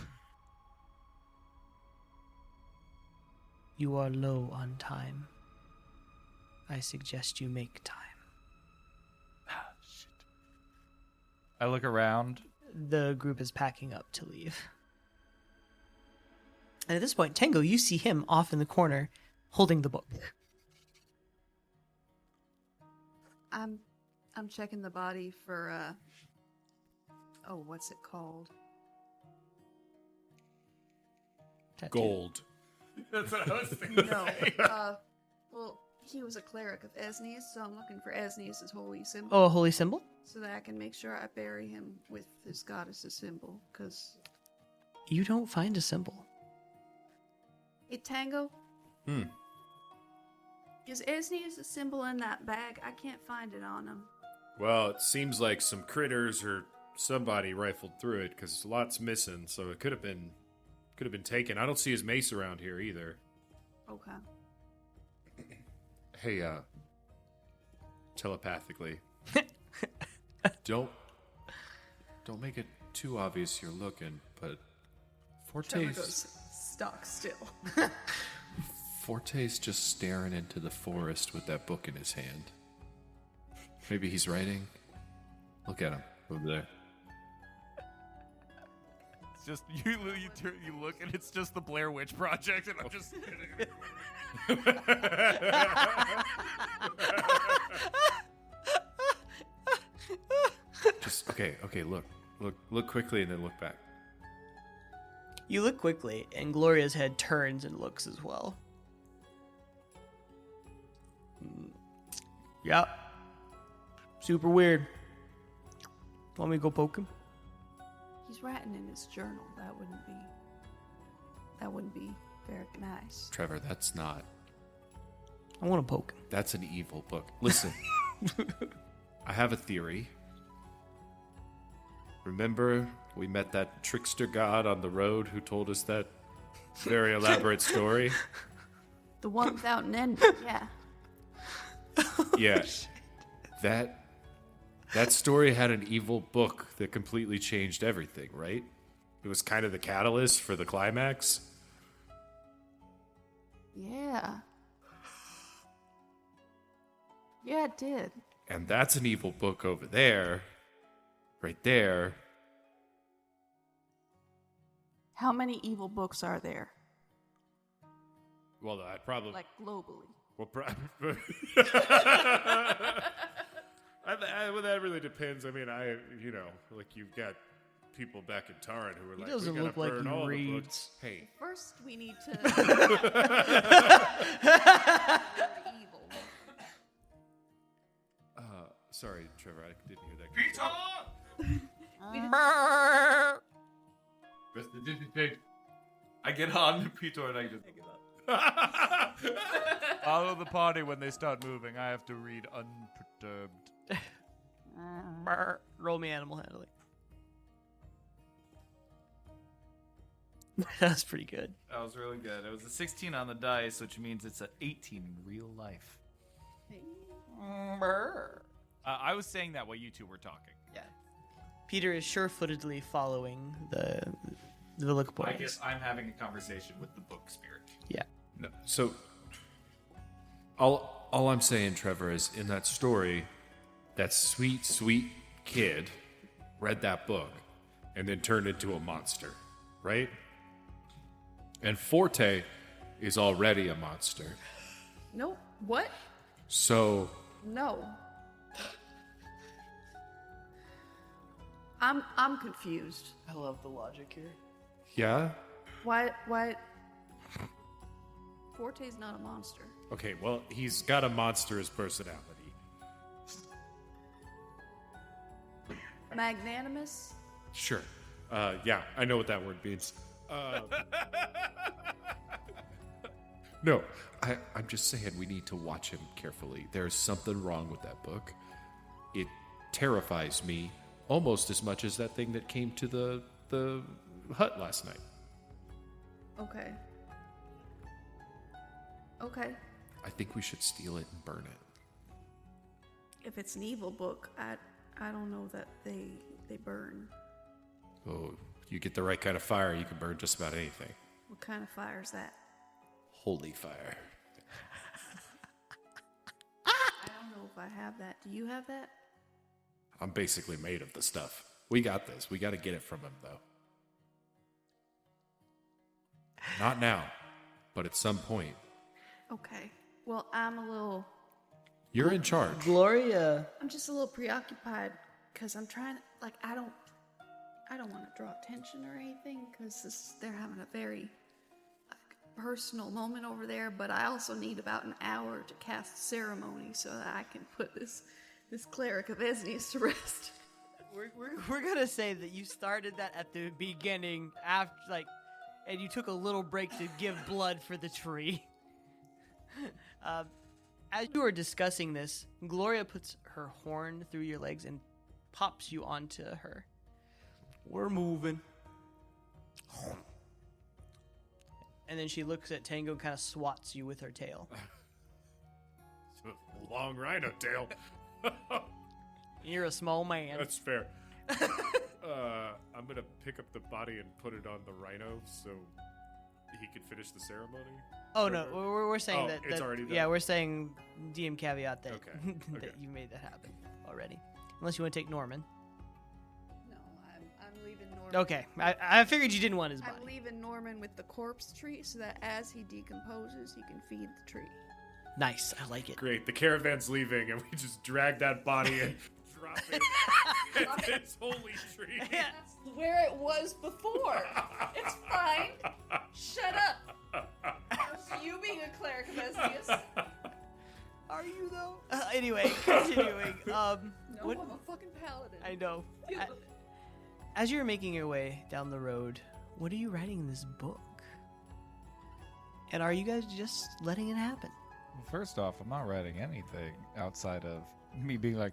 You are low on time. I suggest you make time. Shit. I look around. The group is packing up to leave. And at this point, Tango, you see him off in the corner holding the book. I'm checking the body for what's it called? Tattoo. Gold. That's what I was thinking. No. Well, he was a cleric of Esnius, so I'm looking for Esnius' holy symbol. Oh, a holy symbol? So that I can make sure I bury him with his goddess's symbol, because... You don't find a symbol. Hey, Tango? Is Esnius' symbol in that bag? I can't find it on him. Well, it seems like some critters or somebody rifled through it because a lot's missing, so it could have been taken. I don't see his mace around here either. Okay. Hey, telepathically. Don't make it too obvious you're looking, but Trevor Forte's goes stock still. Forte's just staring into the forest with that book in his hand. Maybe he's writing. Look at him over there. It's just you look and it's just the Blair Witch Project, and I'm just. just okay. Look quickly and then look back. You look quickly, and Gloria's head turns and looks as well. Yep. Super weird. Want me to go poke him? He's writing in his journal. That wouldn't be very nice. Trevor, that's not. I want to poke him. That's an evil book. Listen, I have a theory. Remember, we met that trickster god on the road who told us that very elaborate story? The one without an end. Yeah. Yeah. That story had an evil book that completely changed everything, right? It was kind of the catalyst for the climax. Yeah. Yeah, it did. And that's an evil book over there. Right there. How many evil books are there? Well, I'd probably... Like, globally. Well, well, that really depends. I mean, you've got people back in Tarn who are He like, doesn't we gotta look like burn he all the reads. books. Hey, First, we need to... evil. sorry, Trevor, I didn't hear that. I get on the Peter and I just follow the party when they start moving. I have to read unperturbed. Roll me animal handling. That's pretty good. That was really good. It was a 16 on the dice, which means it's an 18 in real life. I was saying that while you two were talking. Yeah. Peter is sure-footedly following the Villacaporians. I guess I'm having a conversation with the book spirit. Yeah. No, so, all I'm saying, Trevor, is in that story, that sweet, sweet kid read that book and then turned into a monster, right? And Forte is already a monster. No. What? So... No. I'm confused. I love the logic here. Yeah? Why Forte's not a monster. Okay, well, he's got a monstrous personality. Magnanimous? Sure. Yeah, I know what that word means. No, I'm just saying we need to watch him carefully. There's something wrong with that book. It terrifies me almost as much as that thing that came to the hut last night. Okay. Okay. I think we should steal it and burn it. If it's an evil book, I don't know that they burn. Oh, you get the right kind of fire, you can burn just about anything. What kind of fire is that? Holy fire. I don't know if I have that. Do you have that? I'm basically made of the stuff. We got this. We got to get it from him, though. Not now, but at some point. Okay. Well, I'm You're in charge. Gloria. I'm just a little preoccupied because I'm trying to, like, I don't want to draw attention or anything because they're having a very personal moment over there, but I also need about an hour to cast ceremony so that I can put this cleric of Esnius to rest. We're gonna say that you started that at the beginning after and you took a little break to give blood for the tree. As you are discussing this, Gloria puts her horn through your legs and pops you onto her. We're moving. And then she looks at Tango and kind of swats you with her tail. It's a long rhino tail. You're a small man. That's fair. I'm gonna pick up the body and put it on the rhino so he can finish the ceremony. Oh no, we're saying that it's already done. Yeah, we're saying DM caveat that Okay. that you made that happen already. Unless you want to take Norman. No, I'm leaving Norman. Okay, I figured you didn't want his body. I'm leaving Norman with the corpse tree so that as he decomposes, he can feed the tree. Nice, I like it. Great. The caravan's leaving, and we just drag that body and drop it in this holy tree. That's where it was before. It's fine. Shut up. That's you being a cleric of Esnius. Are you though? Anyway, continuing. No, I'm a fucking paladin. I know. Deal with it. As you're making your way down the road, what are you writing in this book? And are you guys just letting it happen? Well, first off, I'm not writing anything outside of me being like,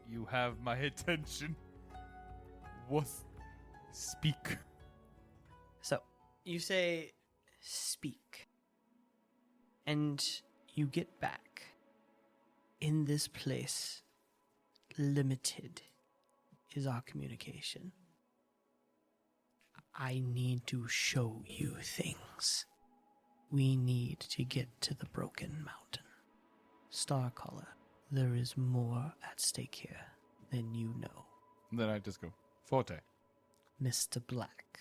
you have my attention. What? Speak. So, you say, speak. And you get back. In this place, limited is our communication. I need to show you things. We need to get to the Broken Mountain. Starcaller, there is more at stake here than you know. Then I just go, Forte. Mr. Black.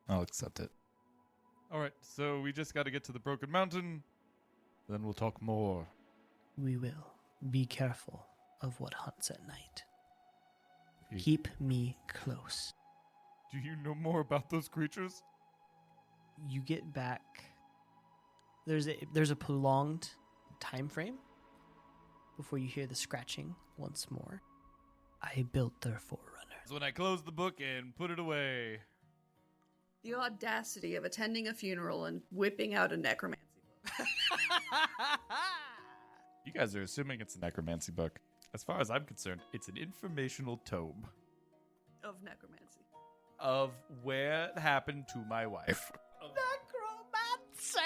I'll accept it. Alright, so we just gotta get to the Broken Mountain. Then we'll talk more. We will. Be careful of what hunts at night. Keep me close. Do you know more about those creatures? You get back. There's a prolonged time frame before you hear the scratching once more. I built their forerunner. That's when I closed the book and put it away. The audacity of attending a funeral and whipping out a necromancy book. You guys are assuming it's a necromancy book. As far as I'm concerned, it's an informational tome Of necromancy. of where it happened to my wife. Necromancy!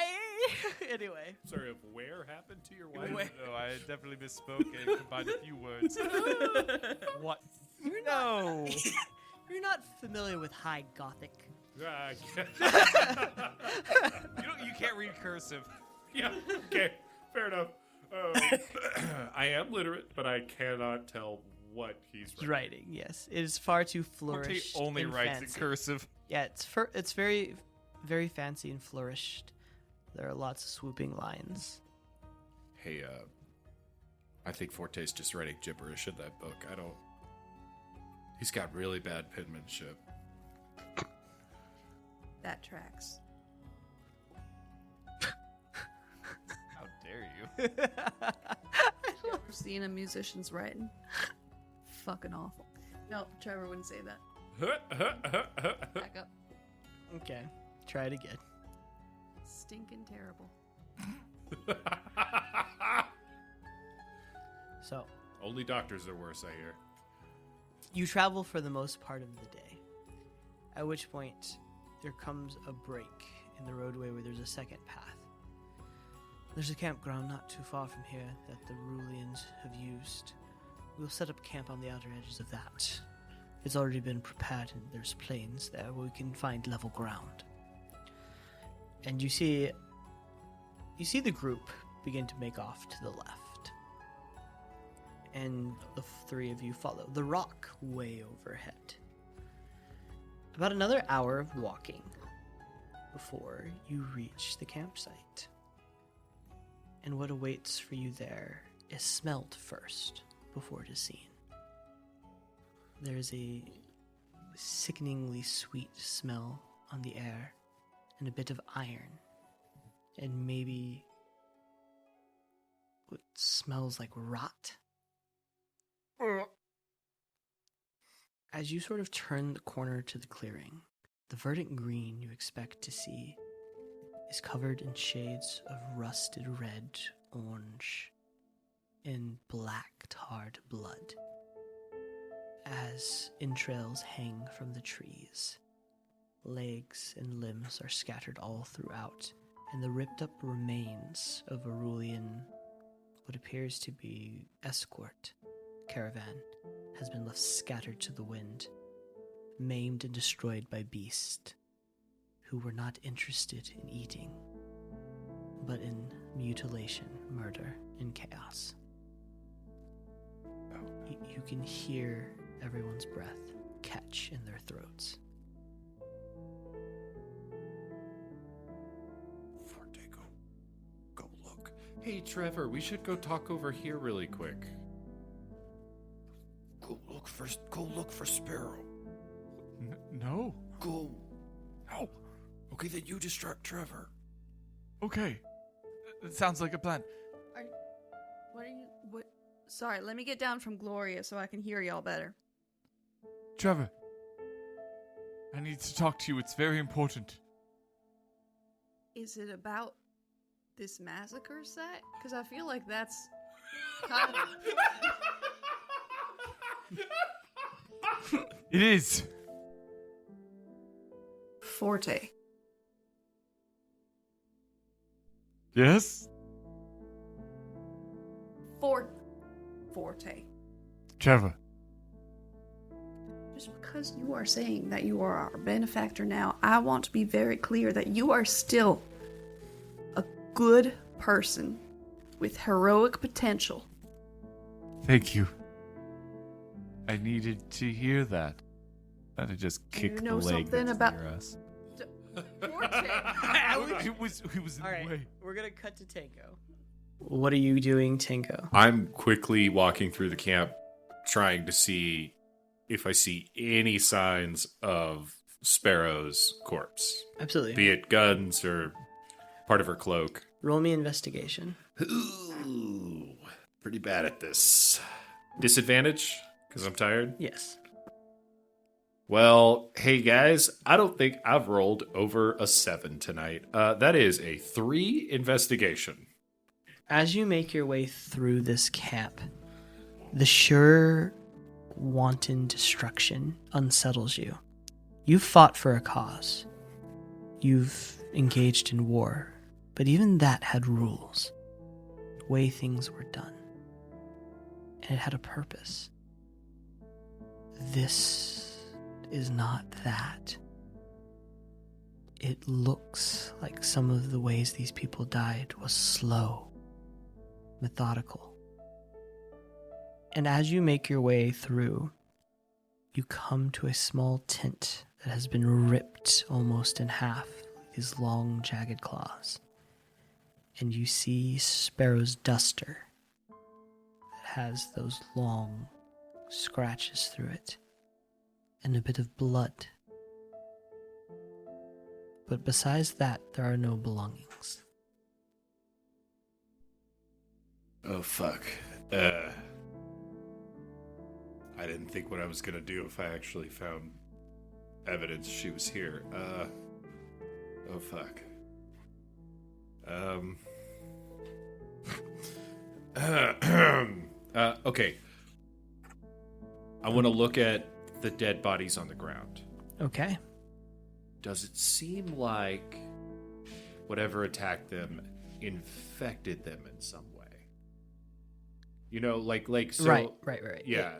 Anyway. Sorry, of where happened to your wife? No, I definitely misspoke and combined a few words. What? No. You're not familiar with High Gothic. You can't read cursive. Yeah, okay, fair enough. I am literate, but I cannot tell what he's writing. Writing, yes. It is far too Forte flourished. only and writes fancy. in cursive. Yeah, it's very, very fancy and flourished. There are lots of swooping lines. Hey, I think Forte's just writing gibberish in that book. He's got really bad penmanship. That tracks. How dare you? You ever seen a musician's writing? Fucking awful. No, Trevor wouldn't say that. Back up. Okay, try it again. Stinking terrible. So, Only doctors are worse, I hear. you travel for the most part of the day, at which point there comes a break in the roadway where there's a second path. There's a campground not too far from here that the Rulians have used. We'll set up camp on the outer edges of that. It's already been prepared, and there's plains there where we can find level ground. And you see the group begin to make off to the left. And the three of you follow the rock way overhead. About another hour of walking before you reach the campsite. And what awaits for you there is smelled first before it is seen. There is a sickeningly sweet smell on the air, and a bit of iron, and maybe what smells like rot. As you sort of turn the corner to the clearing, the verdant green you expect to see is covered in shades of rusted red, orange, and black tarred blood, as entrails hang from the trees. Legs and limbs are scattered all throughout, and the ripped-up remains of a Rulian, what appears to be escort caravan, has been left scattered to the wind, maimed and destroyed by beasts who were not interested in eating, but in mutilation, murder, and chaos. You can hear everyone's breath catch in their throats. Forte, go look. Hey, Trevor, we should go talk over here really quick. Go look for Sparrow. No. Go. No. Okay, then you distract Trevor. Okay. It sounds like a plan. What? Sorry, let me get down from Gloria so I can hear y'all better. Trevor, I need to talk to you. It's very important. Is it about this massacre site? Because I feel like that's kind of... It is. Forte. Yes? Forte. Trevor. Just because you are saying that you are our benefactor now, I want to be very clear that you are still a good person with heroic potential. Thank you. I needed to hear that. Not to just kick You know the leg something that's about- near us. Forte. He was in All right, the way. we're gonna cut to Tango. What are you doing, Tango? I'm quickly walking through the camp, trying to see if I see any signs of Sparrow's corpse, Absolutely. be it guns or part of her cloak. Roll me investigation. Ooh, pretty bad at this. Disadvantage, because I'm tired? Yes. Well, hey guys, I don't think I've rolled over a 7 tonight. That is a 3 investigation. As you make your way through this camp, the sure wanton destruction unsettles you. You've fought for a cause. You've engaged in war, but even that had rules, the way things were done, and it had a purpose. This is not that. It looks like some of the ways these people died was slow, methodical. And as you make your way through, you come to a small tent that has been ripped almost in half with these long, jagged claws. And you see Sparrow's duster that has those long scratches through it and a bit of blood. But besides that, there are no belongings. Oh, fuck. I didn't think what I was gonna do if I actually found evidence she was here. Oh, fuck. Okay. I want to look at the dead bodies on the ground. Okay. Does it seem like whatever attacked them infected them in some way. You know, so right. Yeah.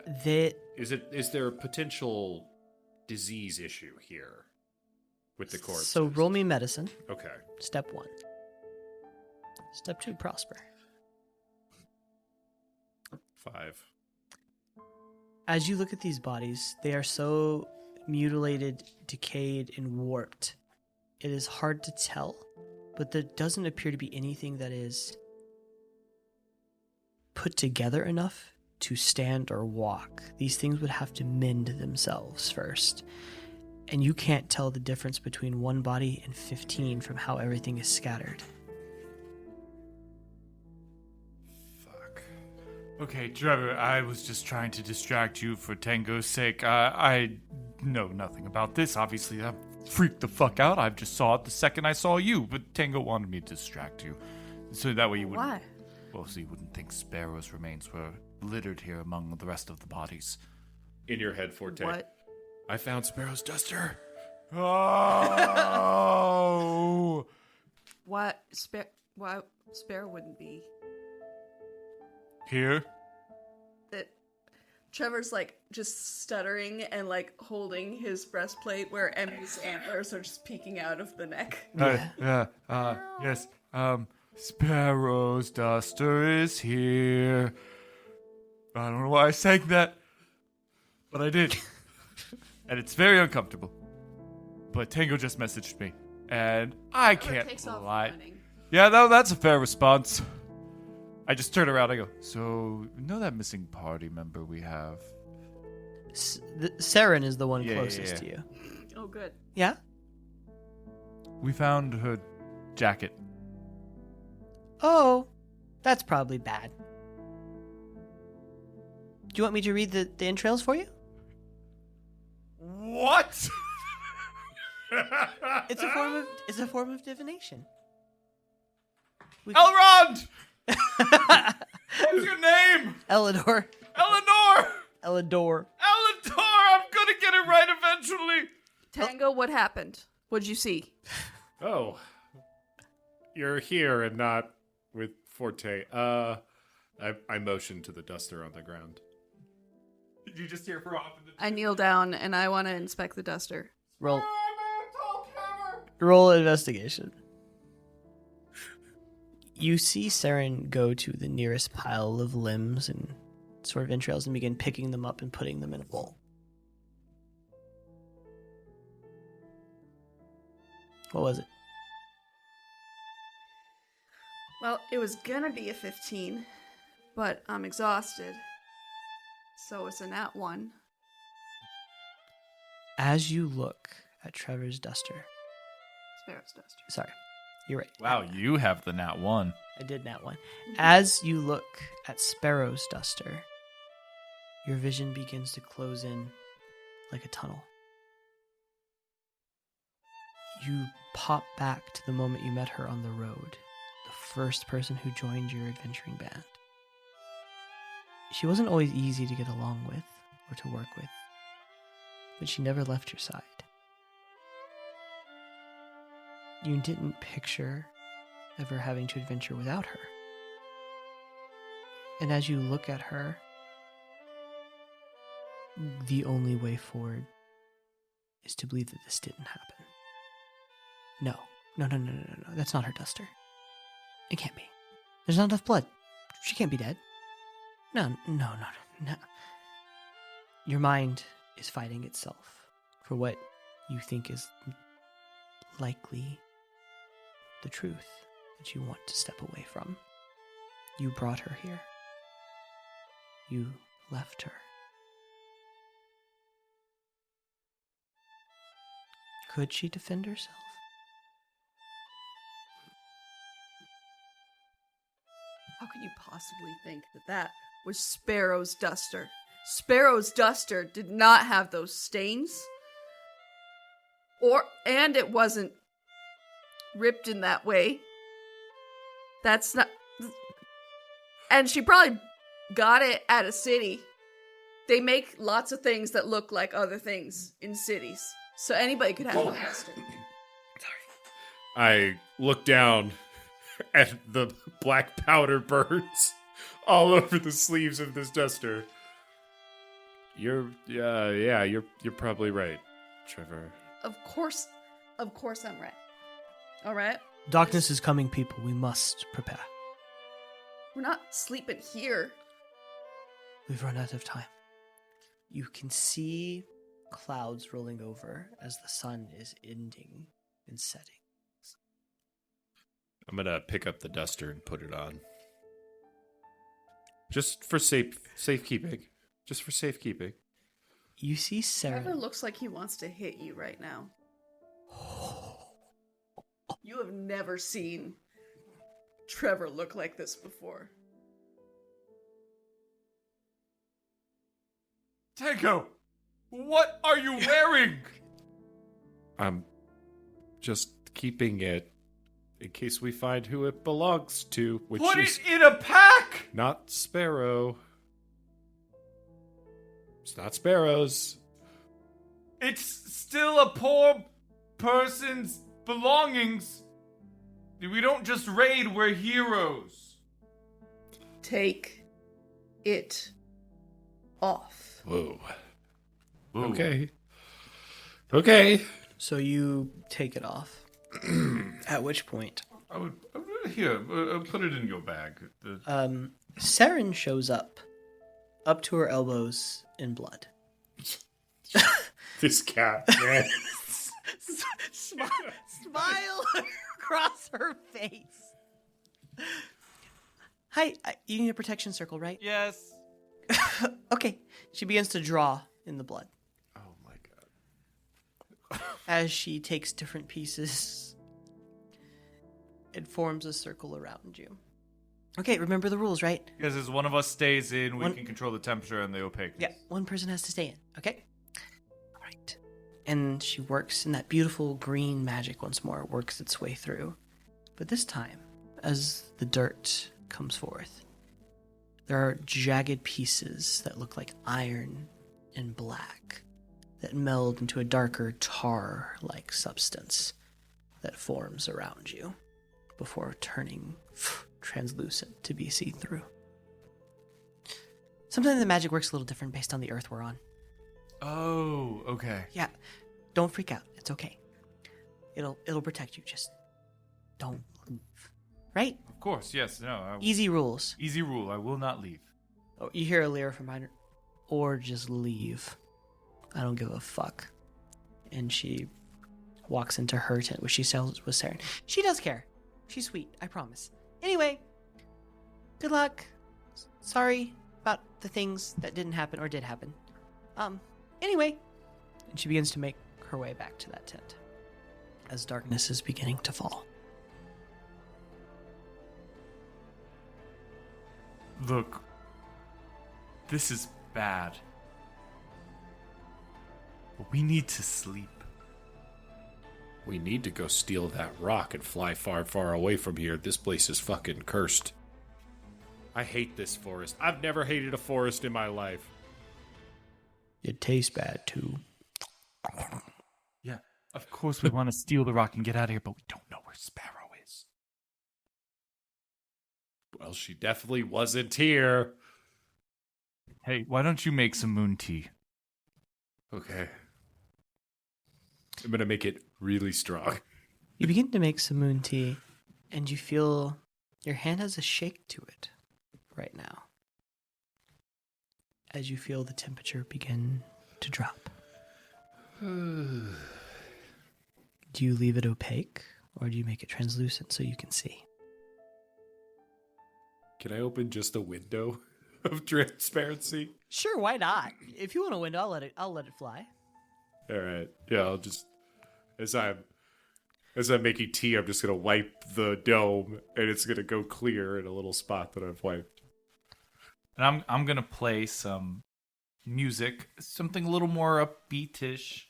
Is there a potential disease issue here with the corpse? So roll me medicine. Okay. Step 1. Step 2, prosper. 5. As you look at these bodies, they are so mutilated, decayed, and warped. It is hard to tell, but there doesn't appear to be anything that is put together enough to stand or walk. These things would have to mend themselves first. And you can't tell the difference between one body and 15 from how everything is scattered. Fuck. Okay, Trevor, I was just trying to distract you for Tango's sake. I know nothing about this. Obviously, I freaked the fuck out. I just saw it the second I saw you, but Tango wanted me to distract you. So that way you wouldn't... Why? Well, so you wouldn't think Sparrow's remains were littered here among the rest of the bodies. In your head, Forte. What? I found Sparrow's duster. Oh! Why Sparrow wouldn't be? Here? That Trevor's like just stuttering and like holding his breastplate where Emmy's antlers are just peeking out of the neck. Yes. Sparrow's duster is here. I don't know why I sang that, but I did. And it's very uncomfortable. But Tango just messaged me, and I can't takes off lie. running. Yeah, that's a fair response. I just turn around, I go, so, you know that missing party member we have? Saren is the one closest yeah. to you. Oh, good. Yeah? We found her jacket. Oh, that's probably bad. Do you want me to read the entrails for you? What? It's a form of divination. Elrond! What's your name? Eleanor. Eleanor! Elidor. I'm gonna get it right eventually. Tango, what happened? What'd you see? Oh. You're here and not with Forte. I motioned to the duster on the ground. Did you just hear for off in the... I kneel down and I want to inspect the duster. Roll investigation. You see Saren go to the nearest pile of limbs and sort of entrails and begin picking them up and putting them in a bowl. What was it? Well, it was gonna be a 15, but I'm exhausted. So it's a nat 1. As you look at Trevor's duster. Sparrow's duster. Sorry, you're right. Wow, you have the nat 1. I did nat 1. As you look at Sparrow's duster, your vision begins to close in like a tunnel. You pop back to the moment you met her on the road, the first person who joined your adventuring band. She wasn't always easy to get along with or to work with, but she never left your side. You didn't picture ever having to adventure without her. And as you look at her, the only way forward is to believe that this didn't happen. No. That's not her duster. It can't be. There's not enough blood. She can't be dead. No. Your mind is fighting itself for what you think is likely the truth that you want to step away from. You brought her here. You left her. Could she defend herself? How could you possibly think that that was Sparrow's duster? Sparrow's duster did not have those stains. And it wasn't ripped in that way. That's not... And she probably got it at a city. They make lots of things that look like other things in cities. So anybody could have a duster. I look down and the black powder burns all over the sleeves of this duster. You're probably right, Trevor. Of course I'm right. All right? Darkness is coming, people. We must prepare. We're not sleeping here. We've run out of time. You can see clouds rolling over as the sun is ending and setting. I'm gonna pick up the duster and put it on. Just for safekeeping. Just for safekeeping. You see Trevor Sarah. looks like he wants to hit you right now. You have never seen Trevor look like this before. Tango, what are you wearing? I'm just keeping it in case we find who it belongs to, which Put is it in a pack! not Sparrow. It's not Sparrow's. It's still a poor person's belongings. We don't just raid, we're heroes. Take it off. Whoa. Ooh. Okay. So you take it off. At which point, Here, put it in your bag. Saren shows up to her elbows in blood. This cat, man. Smile across her face. Hi, you need a protection circle, right? Yes. Okay. She begins to draw in the blood Oh my god. as she takes different pieces and forms a circle around you. Okay, remember the rules, right? Because as one of us stays in, we One- can control the temperature and the opaqueness. Yeah, one person has to stay in, okay? All right. And she works in that beautiful green magic once more. It works its way through. But this time, as the dirt comes forth, there are jagged pieces that look like iron and black that meld into a darker tar-like substance that forms around you before turning translucent to be seen through. Sometimes the magic works a little different based on the earth we're on. Oh, okay. Yeah, don't freak out. It's okay. It'll protect you. Just don't leave. Right? Of course, yes. No. Easy rules. Easy rule. I will not leave. Oh, you hear a lyra from behind her. Or just leave. I don't give a fuck. And she walks into her tent, which she sells with Saren. She does care. She's sweet, I promise. Anyway, good luck. Sorry about the things that didn't happen or did happen. Anyway. And she begins to make her way back to that tent as darkness is beginning to fall. Look. This is bad. We need to sleep. We need to go steal that rock and fly far, far away from here. This place is fucking cursed. I hate this forest. I've never hated a forest in my life. It tastes bad too. Yeah, of course we want to steal the rock and get out of here, but we don't know where Sparrow is. Well, she definitely wasn't here. Hey, why don't you make some moon tea? Okay. I'm gonna make it really strong. You begin to make some moon tea, and you feel your hand has a shake to it right now. As you feel the temperature begin to drop. Do you leave it opaque, or do you make it translucent so you can see? Can I open just a window of transparency? Sure, why not? If you want a window, I'll let it fly. All right. Yeah, I'll just as I'm making tea, I'm just gonna wipe the dome, and it's gonna go clear in a little spot that I've wiped. And I'm gonna play some music, something a little more upbeatish.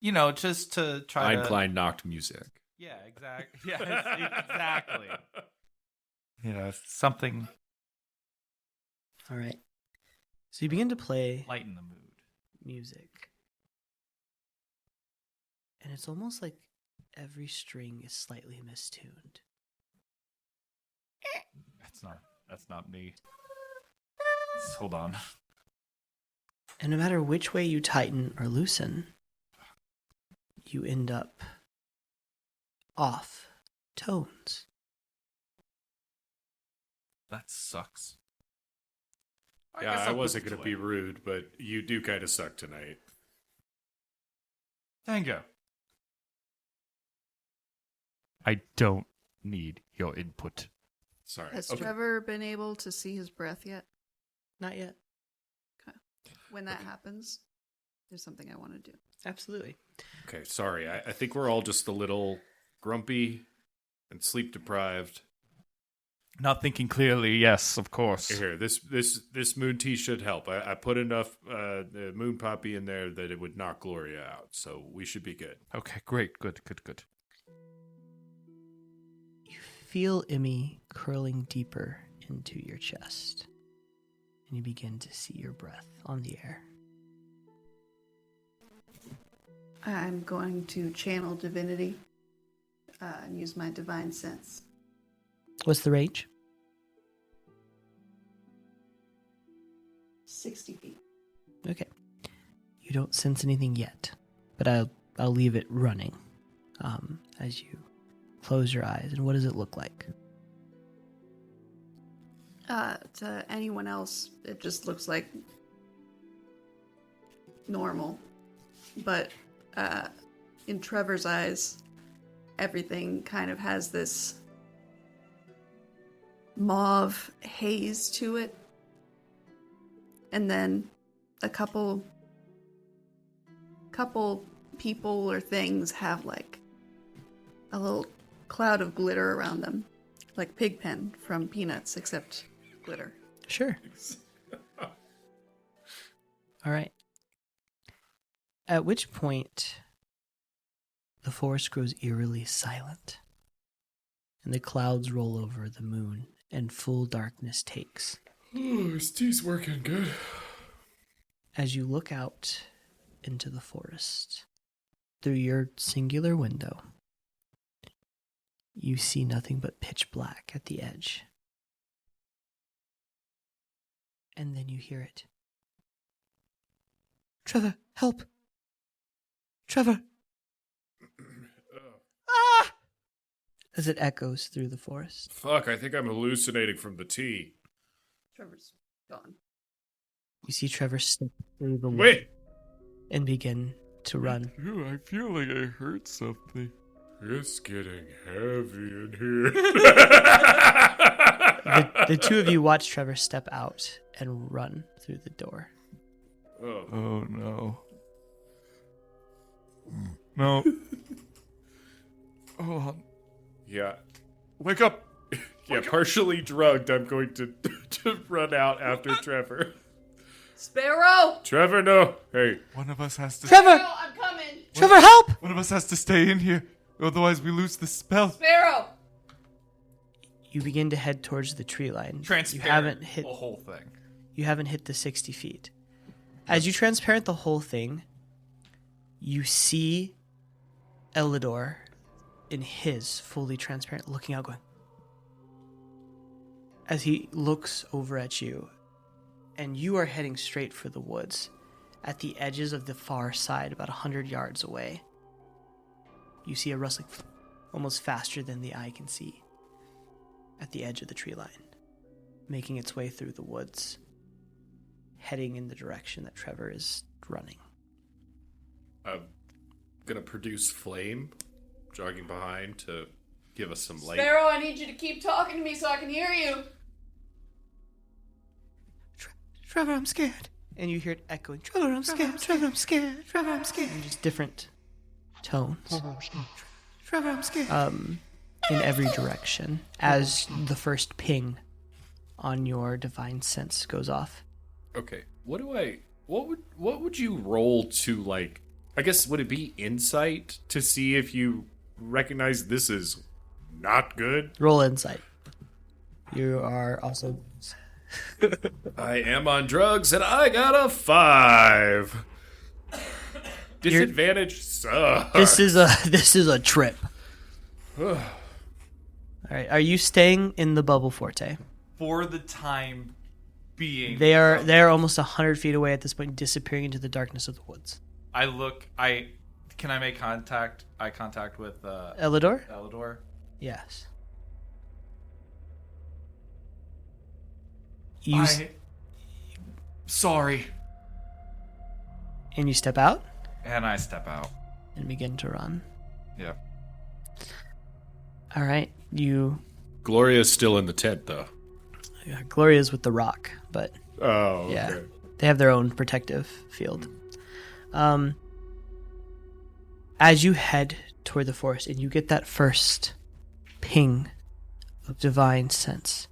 Just to try Einklein knocked music. Yeah, exactly. Yes, exactly. Something All right. So you begin to play lighten the mood. music. And it's almost like every string is slightly mistuned. That's not me. Hold on. And no matter which way you tighten or loosen, you end up off tones. That sucks. Yeah, I wasn't going to be rude, but you do kind of suck tonight. Tango. I don't need your input. Sorry. Has Okay. Trevor been able to see his breath yet? Not yet. When that happens, there's something I want to do. Absolutely. Okay, sorry. I think we're all just a little grumpy and sleep deprived. Not thinking clearly, yes, of course. Here, this moon tea should help. I put enough moon poppy in there that it would knock Gloria out, so we should be good. Okay, great, good. You feel Emmy curling deeper into your chest, and you begin to see your breath on the air. I'm going to channel divinity and use my divine sense. What's the range? 60 feet. Okay. You don't sense anything yet, but I'll leave it running as you close your eyes. And what does it look like? To anyone else, it just looks like normal. But in Trevor's eyes, everything kind of has this mauve haze to it. And then a couple people or things have like a little cloud of glitter around them. Like Pigpen from Peanuts, except glitter. Sure. All right. At which point, the forest grows eerily silent, and the clouds roll over the moon, and full darkness takes. Oh, his tea's working good. As you look out into the forest, through your singular window, you see nothing but pitch black at the edge. And then you hear it. Trevor, help! Trevor! Ah! As it echoes through the forest. Fuck, I think I'm hallucinating from the tea. Trevor's gone. You see Trevor step through the wood Wait! and begin to run. I feel like I heard something. It's getting heavy in here. The two of you watch Trevor step out and run through the door. Oh no. No. Hold on. Yeah. Wake up! Yeah, partially drugged, I'm going to run out after Trevor. Sparrow! Trevor, no! Hey. One of us has to. Trevor! Sparrow, I'm coming! Trevor, help! One of us has to stay in here, otherwise we lose the spell. Sparrow! You begin to head towards the tree line. Transparent. You haven't hit. the whole thing. You haven't hit the 60 feet. As you transparent the whole thing, you see Elidor in his fully transparent looking out going. As he looks over at you, and you are heading straight for the woods, at the edges of the far side, about 100 yards away, you see a rustling almost faster than the eye can see at the edge of the tree line, making its way through the woods, heading in the direction that Trevor is running. I'm gonna produce flame, jogging behind to give us some light. Sparrow, I need you to keep talking to me so I can hear you. Trevor, I'm scared. And you hear it echoing, Trevor, I'm scared, Trevor, I'm scared, Trevor, I'm scared. And just different tones. Trevor, I'm scared. In every direction, as the first ping on your divine sense goes off. Okay, what would you roll to, like, I guess, would it be insight to see if you recognize this is not good? Roll insight. You are also... I am on drugs and I got a 5. Disadvantage sucks. This is a trip. All right, are you staying in the bubble, Forte? for the time being. They're almost 100 feet away at this point, disappearing into the darkness of the woods. Can I make eye contact with Elidor? Elidor? Yes. Sorry. And you step out And I step out. and begin to run. Yeah. All right, you. Gloria's still in the tent, though. Gloria's with the rock, but Oh, yeah, okay. they have their own protective field. As you head toward the forest, and you get that first ping of divine sense,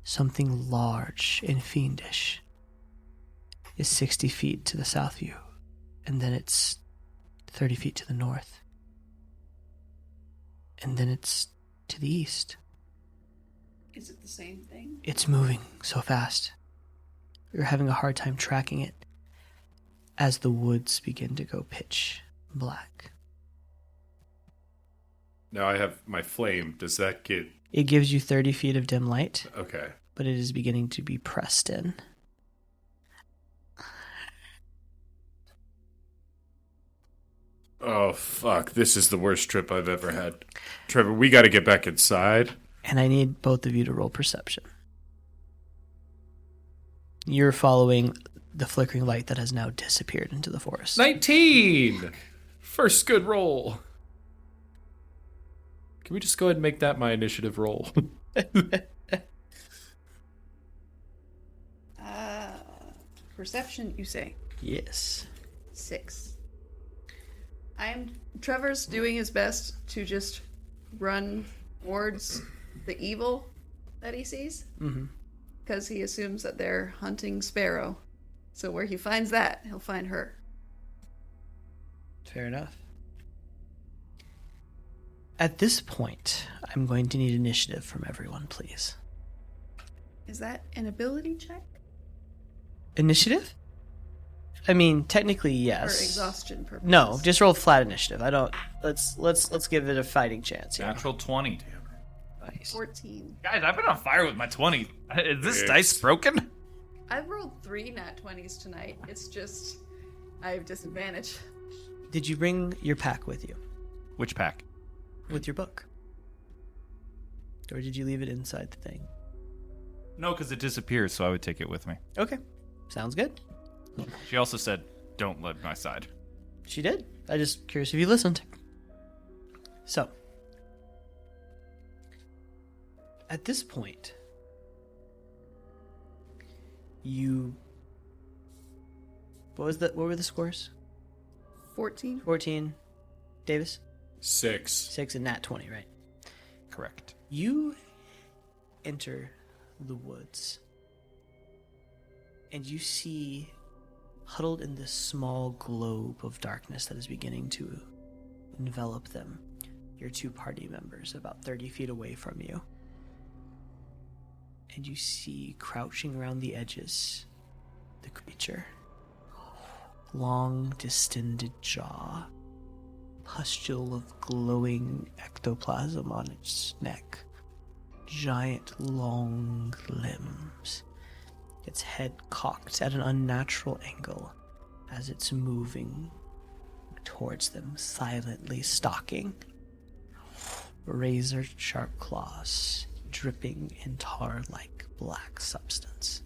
something large and fiendish is 60 feet to the south of you, and then it's 30 feet to the north, and then it's to the east. Is it the same thing? It's moving so fast. You're having a hard time tracking it as the woods begin to go pitch black. Now I have my flame. Does that get... It gives you 30 feet of dim light, Okay. but it is beginning to be pressed in. Oh, fuck. This is the worst trip I've ever had. Trevor, we got to get back inside. And I need both of you to roll perception. You're following the flickering light that has now disappeared into the forest. 19! First good roll. Can we just go ahead and make that my initiative roll? Perception, you say? Yes. 6. Trevor's doing his best to just run towards the evil that he sees. Mm-hmm. Because he assumes that they're hunting Sparrow. So where he finds that, he'll find her. Fair enough. At this point, I'm going to need initiative from everyone, please. Is that an ability check? Initiative? I mean, technically, Or yes. exhaustion purposes? No, just roll flat initiative. I don't. Let's give it a fighting chance here. Natural 20. Nice. 14. Guys, I've been on fire with my 20. Is this It's- dice broken? I've rolled 3 nat 20s tonight. It's just, I have disadvantage. Did you bring your pack with you? Which pack? With your book? Or did you leave it inside the thing? No, because it disappears, so I would take it with me. Okay. Sounds good. She also said, don't let my side. She did. I just curious if you listened. So, at this point, you. What were the scores? 14? 14. Davis? 6. 6 and nat 20, right? Correct. You enter the woods, and you see, huddled in this small globe of darkness that is beginning to envelop them, your 2 party members about 30 feet away from you. And you see, crouching around the edges, the creature. Long, distended jaw, pustule of glowing ectoplasm on its neck, giant long limbs, its head cocked at an unnatural angle as it's moving towards them, silently stalking, razor sharp claws dripping in tar-like black substance.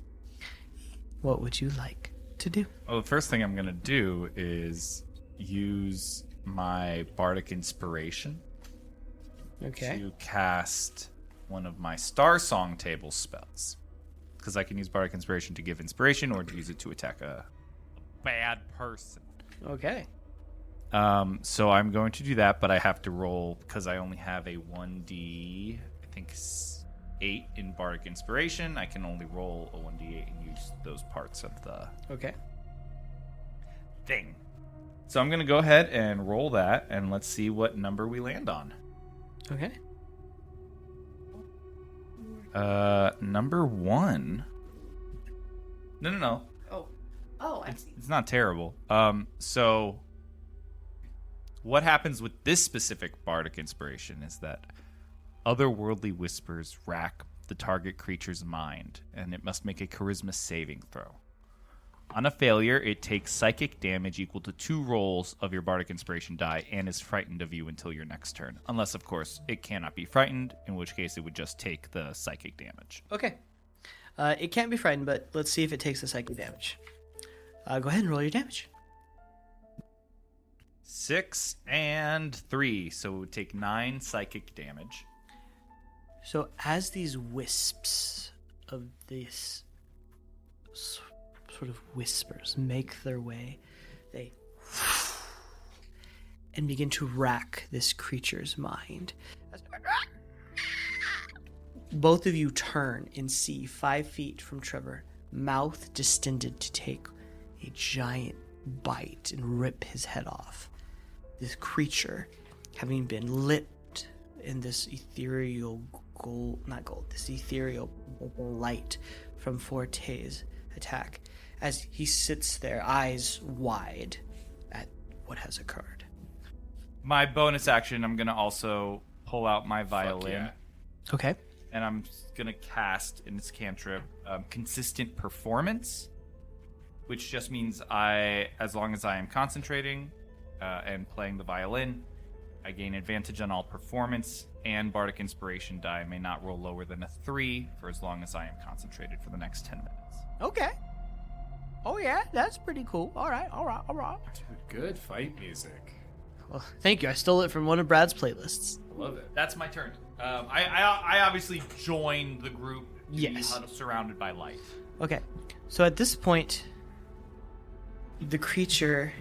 What would you like to do? Well, the first thing I'm going to do is use my Bardic Inspiration to cast one of my Star Song table spells. Because I can use Bardic Inspiration to give inspiration or to use it to attack a bad person. Okay. So I'm going to do that, but I have to roll, because I only have a 1d, I think 8 in Bardic Inspiration. I can only roll a 1d8 and use those parts of the Okay. thing. So I'm going to go ahead and roll that, and let's see what number we land on. Okay. Number 1. No. Oh, I see. It's not terrible. So what happens with this specific Bardic Inspiration is that otherworldly whispers rack the target creature's mind, and it must make a charisma saving throw. On a failure, it takes psychic damage equal to 2 rolls of your Bardic Inspiration die and is frightened of you until your next turn. Unless, of course, it cannot be frightened, in which case it would just take the psychic damage. Okay. It can't be frightened, but let's see if it takes the psychic damage. Go ahead and roll your damage. 6 and 3, so it would take 9 psychic damage. So as these wisps of this sort of whispers make their way, they and begin to rack this creature's mind. Both of you turn and see 5 feet from Trevor, mouth distended to take a giant bite and rip his head off. This creature, having been lit in this ethereal this ethereal light from Forte's attack, as he sits there, eyes wide at what has occurred. My bonus action, I'm going to also pull out my violin. yeah. Okay. And I'm going to cast in this cantrip consistent performance, which just means as long as I am concentrating and playing the violin, I gain advantage on all performance, and Bardic Inspiration die may not roll lower than a 3 for as long as I am concentrated for the next 10 minutes. Okay. Oh yeah, that's pretty cool. All right. Dude, good fight music. Well, thank you. I stole it from one of Brad's playlists. Love it. That's my turn. I obviously joined the group. Yes. Surrounded by light. Okay. So at this point, the creature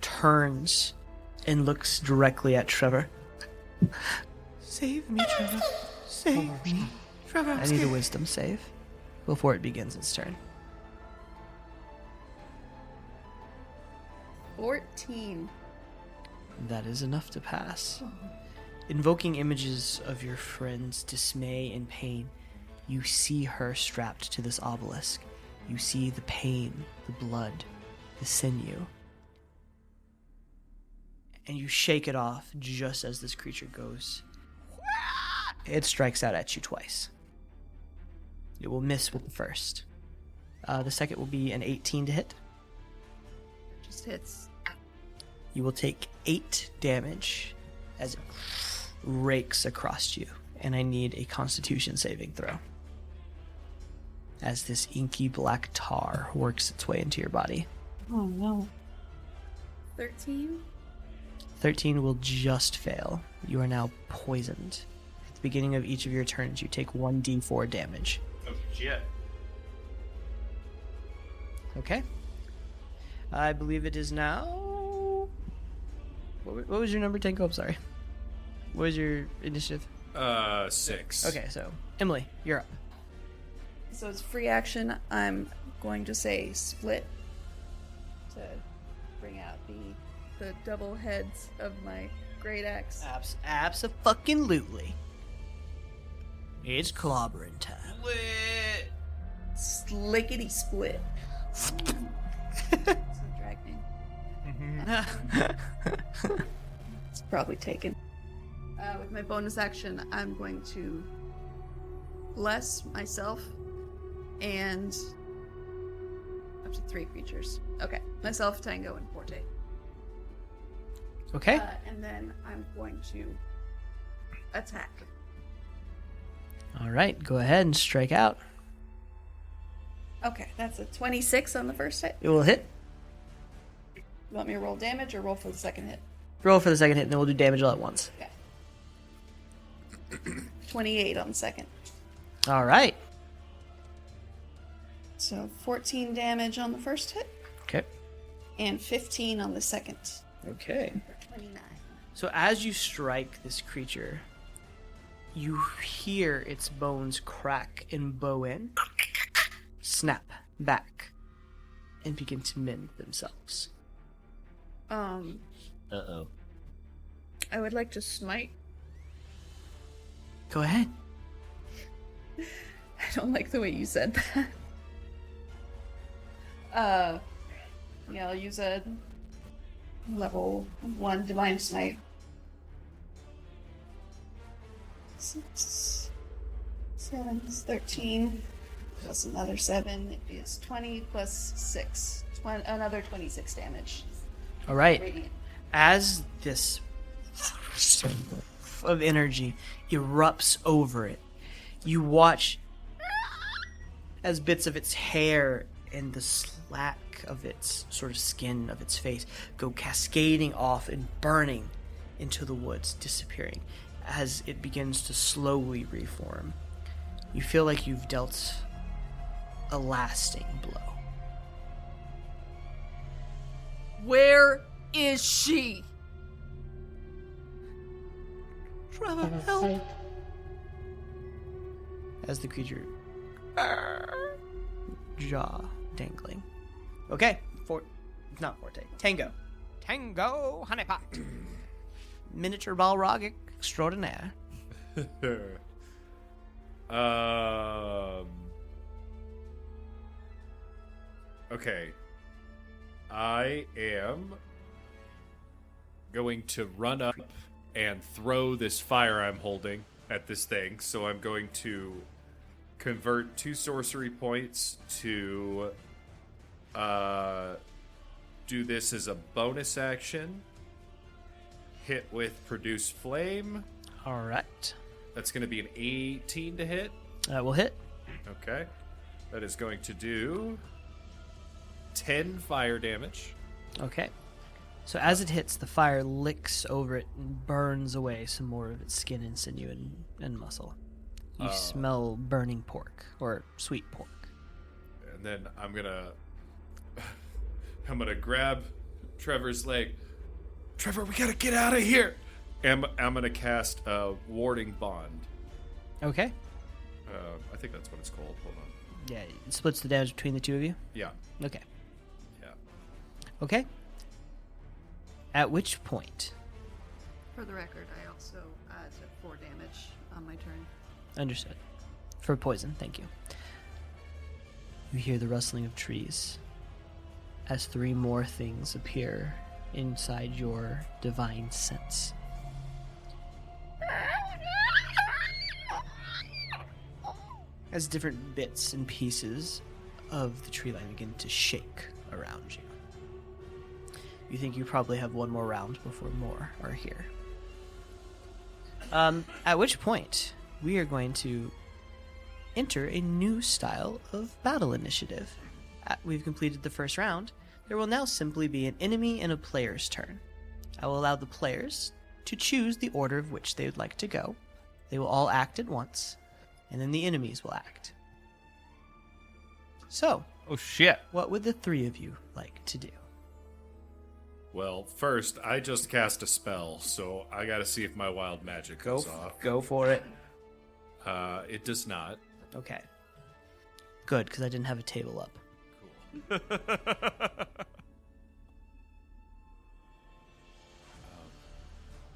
turns and looks directly at Trevor. Save me, Trevor. Save me. Trevor, I need a wisdom save before it begins its turn. 14. That is enough to pass. Invoking images of your friend's dismay and pain, you see her strapped to this obelisk. You see the pain, the blood, the sinew. And you shake it off just as this creature goes. It strikes out at you twice. It will miss with the first. The second will be an 18 to hit. Just hits. You will take 8 damage as it rakes across you, and I need a Constitution saving throw. As this inky black tar works its way into your body. Oh no. 13. 13 will just fail. You are now poisoned. At the beginning of each of your turns, you take 1d4 damage. Oh, shit. Okay. I believe it is now... What was your number, Tango? I'm sorry. What was your initiative? 6. Okay, so Emily, you're up. So it's free action. I'm going to say split to bring out the double heads of my great axe. Abso-fucking-lutely. It's clobbering time. Slickety split. It's a drag name. It's probably taken. With my bonus action, I'm going to bless myself and up to 3 creatures. Okay, myself, Tango, and Forte. Okay. And then I'm going to attack. All right, go ahead and strike out. Okay, that's a 26 on the first hit. It will hit. You want me to roll damage or roll for the second hit? Roll for the second hit, and then we'll do damage all at once. Okay. 28 on the second. All right. So 14 damage on the first hit Okay. and 15 on the second. Okay. For 29. So as you strike this creature, you hear its bones crack and bow in, snap back, and begin to mend themselves. Uh-oh. I would like to smite. Go ahead. I don't like the way you said that. Yeah, I'll use a level 1 Divine Smite. 6, 7 is 13. Plus another 7 is 20 plus 6. Another 26 damage. All right. Radiant. As this of energy erupts over it, you watch as bits of its hair and the slack of its sort of skin of its face go cascading off and burning into the woods, disappearing as it begins to slowly reform. You feel like you've dealt a lasting blow. Where is she? Trevor, help! As the creature jaw dangling. Okay, not Forte. Tango. Tango, Honeypot. Miniature Balrog extraordinaire. Okay. I am going to run up and throw this fire I'm holding at this thing. So I'm going to convert 2 sorcery points to do this as a bonus action. Hit with Produce Flame. All right. That's going to be an 18 to hit. That will hit. Okay. That is going to do 10 fire damage. Okay. So as it hits, the fire licks over it and burns away some more of its skin and sinew and muscle. You smell burning pork, or sweet pork. And then I'm gonna grab Trevor's leg. Trevor, we gotta get out of here. And I'm gonna cast a warding bond. Okay. I think that's what it's called. Hold on. Yeah, it splits the damage between the two of you. Yeah. Okay. Yeah. Okay. At which point, For the record, I also took 4 damage on my turn. understood. For poison, thank you. You hear the rustling of trees as 3 more things appear inside your divine sense. As different bits and pieces of the tree line begin to shake around you. You think you probably have one more round before more are here. At which point, we are going to enter a new style of battle initiative. We've completed the first round. There will now simply be an enemy and a player's turn. I will allow the players to choose the order of which they would like to go. They will all act at once, and then the enemies will act. So, Oh shit. what would the 3 of you like to do? Well, first, I just cast a spell, so I gotta see if my wild magic goes off. Go for it. It does not. Okay. Good, because I didn't have a table up. Cool.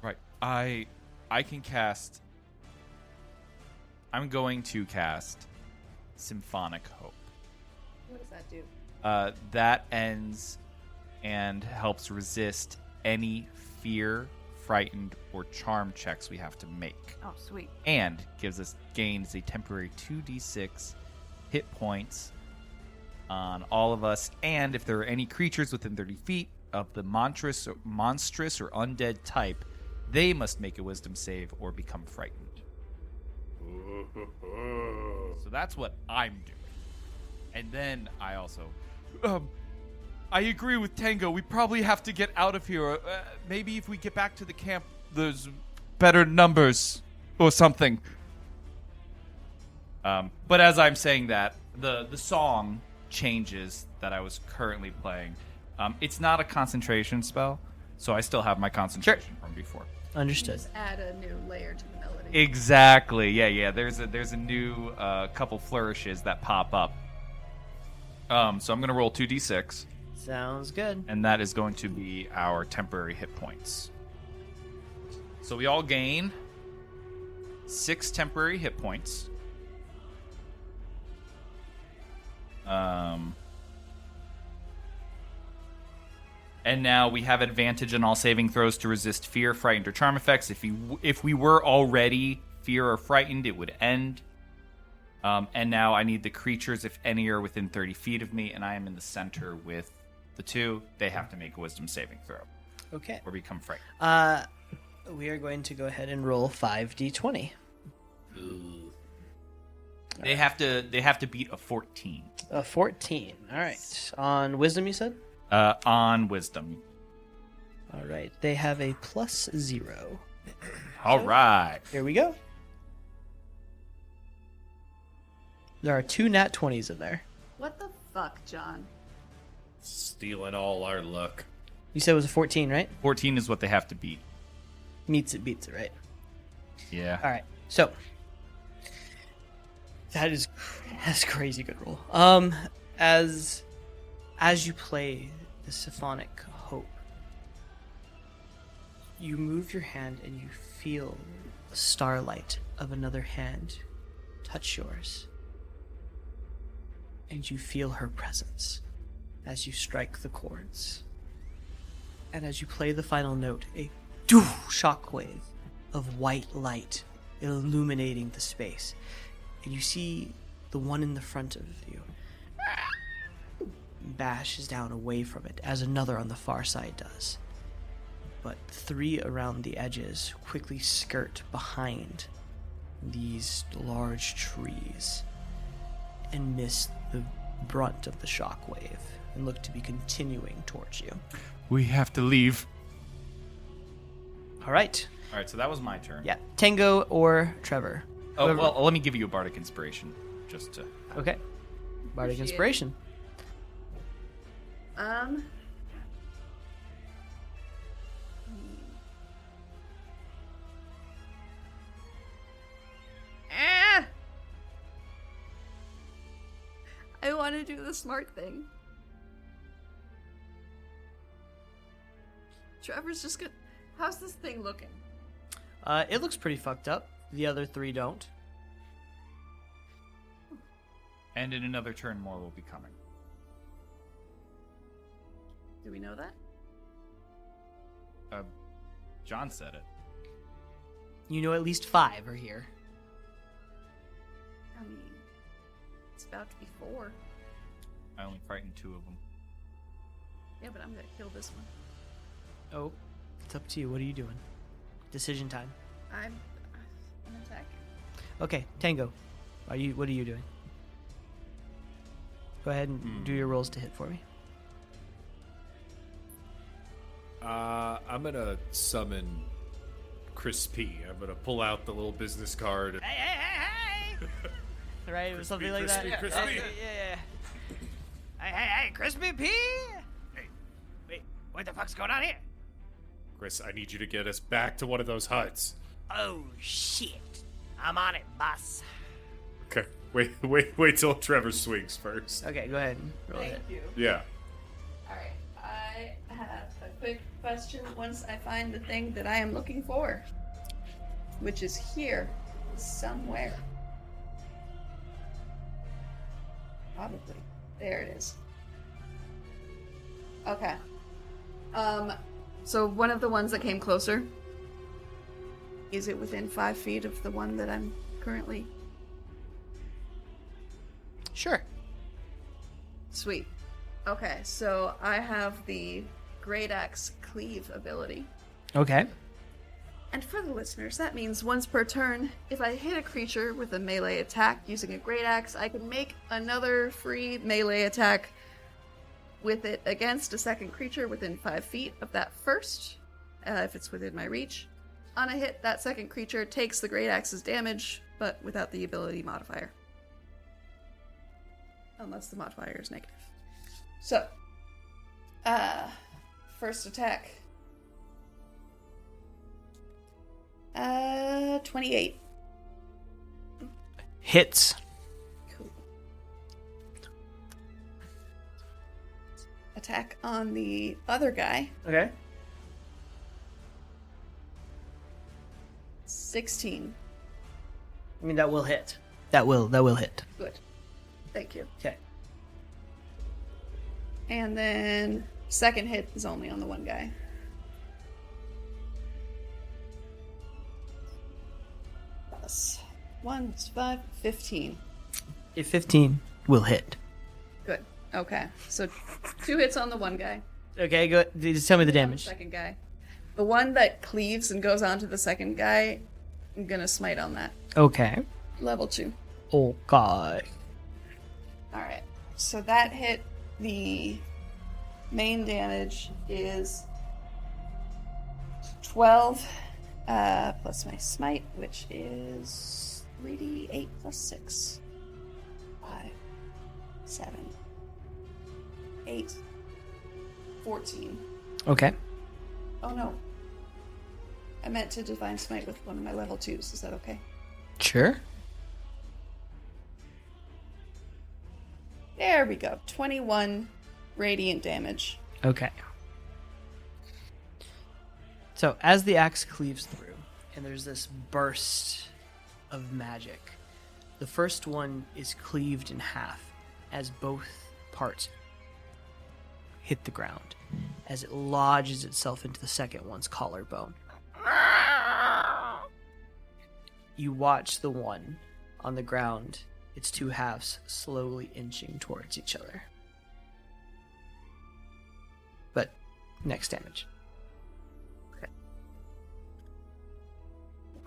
Right. I can cast. I'm going to cast Symphonic Hope. What does that do? That ends and helps resist any fear, frightened, or charm checks we have to make. Oh, sweet. And gains a temporary 2d6 hit points on all of us, and if there are any creatures within 30 feet of the monstrous or undead type, they must make a wisdom save or become frightened. So that's what I'm doing. And then I also... I agree with Tango. We probably have to get out of here. Maybe if we get back to the camp, there's better numbers or something. But as I'm saying that, the song changes that I was currently playing. It's not a concentration spell, so I still have my concentration from before. Understood. Just add a new layer to the melody. Exactly. Yeah. There's a new couple flourishes that pop up. So I'm gonna roll 2d6. Sounds good. And that is going to be our temporary hit points. So we all gain 6 temporary hit points. And now we have advantage on all saving throws to resist fear, frightened, or charm effects. If we were already fear or frightened, it would end. And now I need the creatures, if any, are within 30 feet of me, and I am in the center with the two. They have to make a wisdom saving throw Okay. or become frightened. We are going to go ahead and roll 5d20. They have to beat a 14. A 14. All right. On wisdom, you said? On wisdom. All right. They have a +0. All right. Here we go. There are 2 nat 20s in there. What the fuck, John? Stealing all our luck. You said it was a 14, right? 14 is what they have to beat. Meets it, beats it, right? Yeah. All right. So that's crazy good roll. As you play the symphonic hope, you move your hand and you feel the starlight of another hand touch yours. And you feel her presence as you strike the chords. And as you play the final note, a shockwave of white light illuminating the space. And you see the one in the front of you bashes down away from it, as another on the far side does. But 3 around the edges quickly skirt behind these large trees and miss the brunt of the shockwave and look to be continuing towards you. We have to leave. All right. All right, so that was my turn. Yeah. Tango or Trevor. Oh, Whoever- well, let me give you a bardic inspiration, just to... Okay. Bardic Appreciate it. inspiration. I want to do the smart thing. Trevor's just gonna. How's this thing looking? It looks pretty fucked up. The other 3 don't. And in another turn, more will be coming. Do we know that? John said it. You know at least 5 are here. I mean, it's about to be 4. I only frightened 2 of them. Yeah, but I'm gonna kill this one. Oh, it's up to you. What are you doing? Decision time. I'm attacking. Okay, Tango. What are you doing? Go ahead and do your rolls to hit for me. I'm gonna summon Chris P. I'm gonna pull out the little business card. Hey! Right, it was something like crispy, that. crispy. Yeah. Hey, Crispy P! Hey, wait, what the fuck's going on here? Chris, I need you to get us back to one of those huts. Oh, shit. I'm on it, boss. Okay, wait till Trevor swings first. Okay, go ahead and roll it. Thank you. Yeah. Alright, I have a quick question once I find the thing that I am looking for, which is here somewhere. Probably. There it is. Okay. So one of the ones that came closer, is it within 5 feet of the one that I'm currently? Sure. Sweet. Okay, so I have the Great Axe Cleave ability. Okay. And for the listeners, that means once per turn, if I hit a creature with a melee attack using a Great Axe, I can make another free melee attack with it against a second creature within 5 feet of that first, if it's within my reach. On a hit, that second creature takes the Great Axe's damage, but without the ability modifier. Unless the modifier is negative. So, first attack. 28. Hits. Cool. Attack on the other guy. Okay. 16. I mean, that will hit. That will hit. Good. Thank you. Okay. And then second hit is only on the one guy. Plus 1 is 5, 15. A 15 will hit. Good. Okay. So 2 hits on the one guy. Okay, go. Just tell me the On the damage. second guy. The one that cleaves and goes on to the second guy, I'm gonna smite on that. Okay. Level 2. Oh god. Alright. So that hit. The main damage is 12 plus my smite, which is 3d8 plus 6. 5, 7, 8, 14. Okay. Oh no. I meant to divine smite with one of my level 2s. Is that okay? Sure. There we go. 21 radiant damage. Okay. So as the axe cleaves through, and there's this burst of magic, the first one is cleaved in half as both parts hit the ground, as it lodges itself into the second one's collarbone. You watch the one on the ground, its 2 halves slowly inching towards each other. But next damage.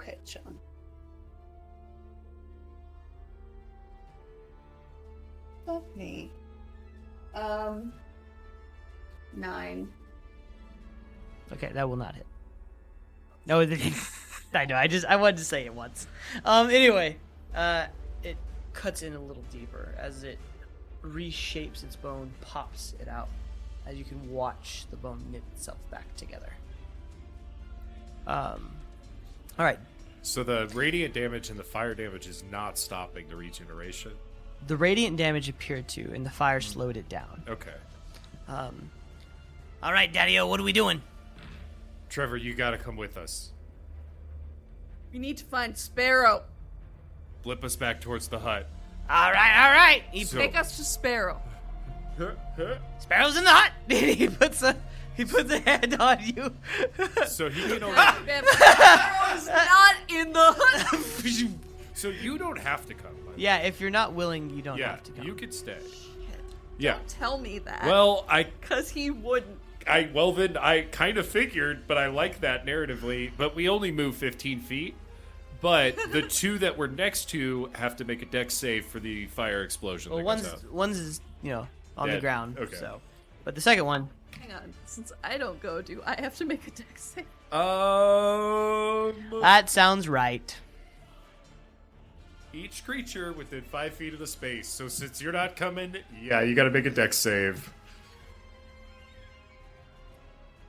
Okay, John. Okay. 9. Okay, that will not hit. No, I know. I wanted to say it once. Anyway, it cuts in a little deeper as it reshapes its bone, pops it out, as you can watch the bone knit itself back together. All right. So the radiant damage and the fire damage is not stopping the regeneration. The radiant damage appeared to, and the fire slowed it down. Okay. All right, Daddy-O, what are we doing? Trevor, you gotta come with us. We need to find Sparrow. Blip us back towards the hut. All right. Take us to Sparrow. Sparrow's in the hut. he puts a hand on you. So he can only. Sparrow's not in the hut. So you don't have to come. by the Yeah, if you're not willing, you don't way. Yeah, have to come. you could stay. Yeah. Tell me that. Well, Because he wouldn't. well then I kind of figured, but I like that narratively. But we only move 15 feet. But the 2 that we're next to have to make a dex save for the fire explosion. Well, that goes out. one's is on the Dead. ground. Okay. So, but the second one, Hang on. Since I don't go, do I have to make a dex save? that sounds right. Each creature within 5 feet of the space. So since you're not coming, yeah, you got to make a dex save.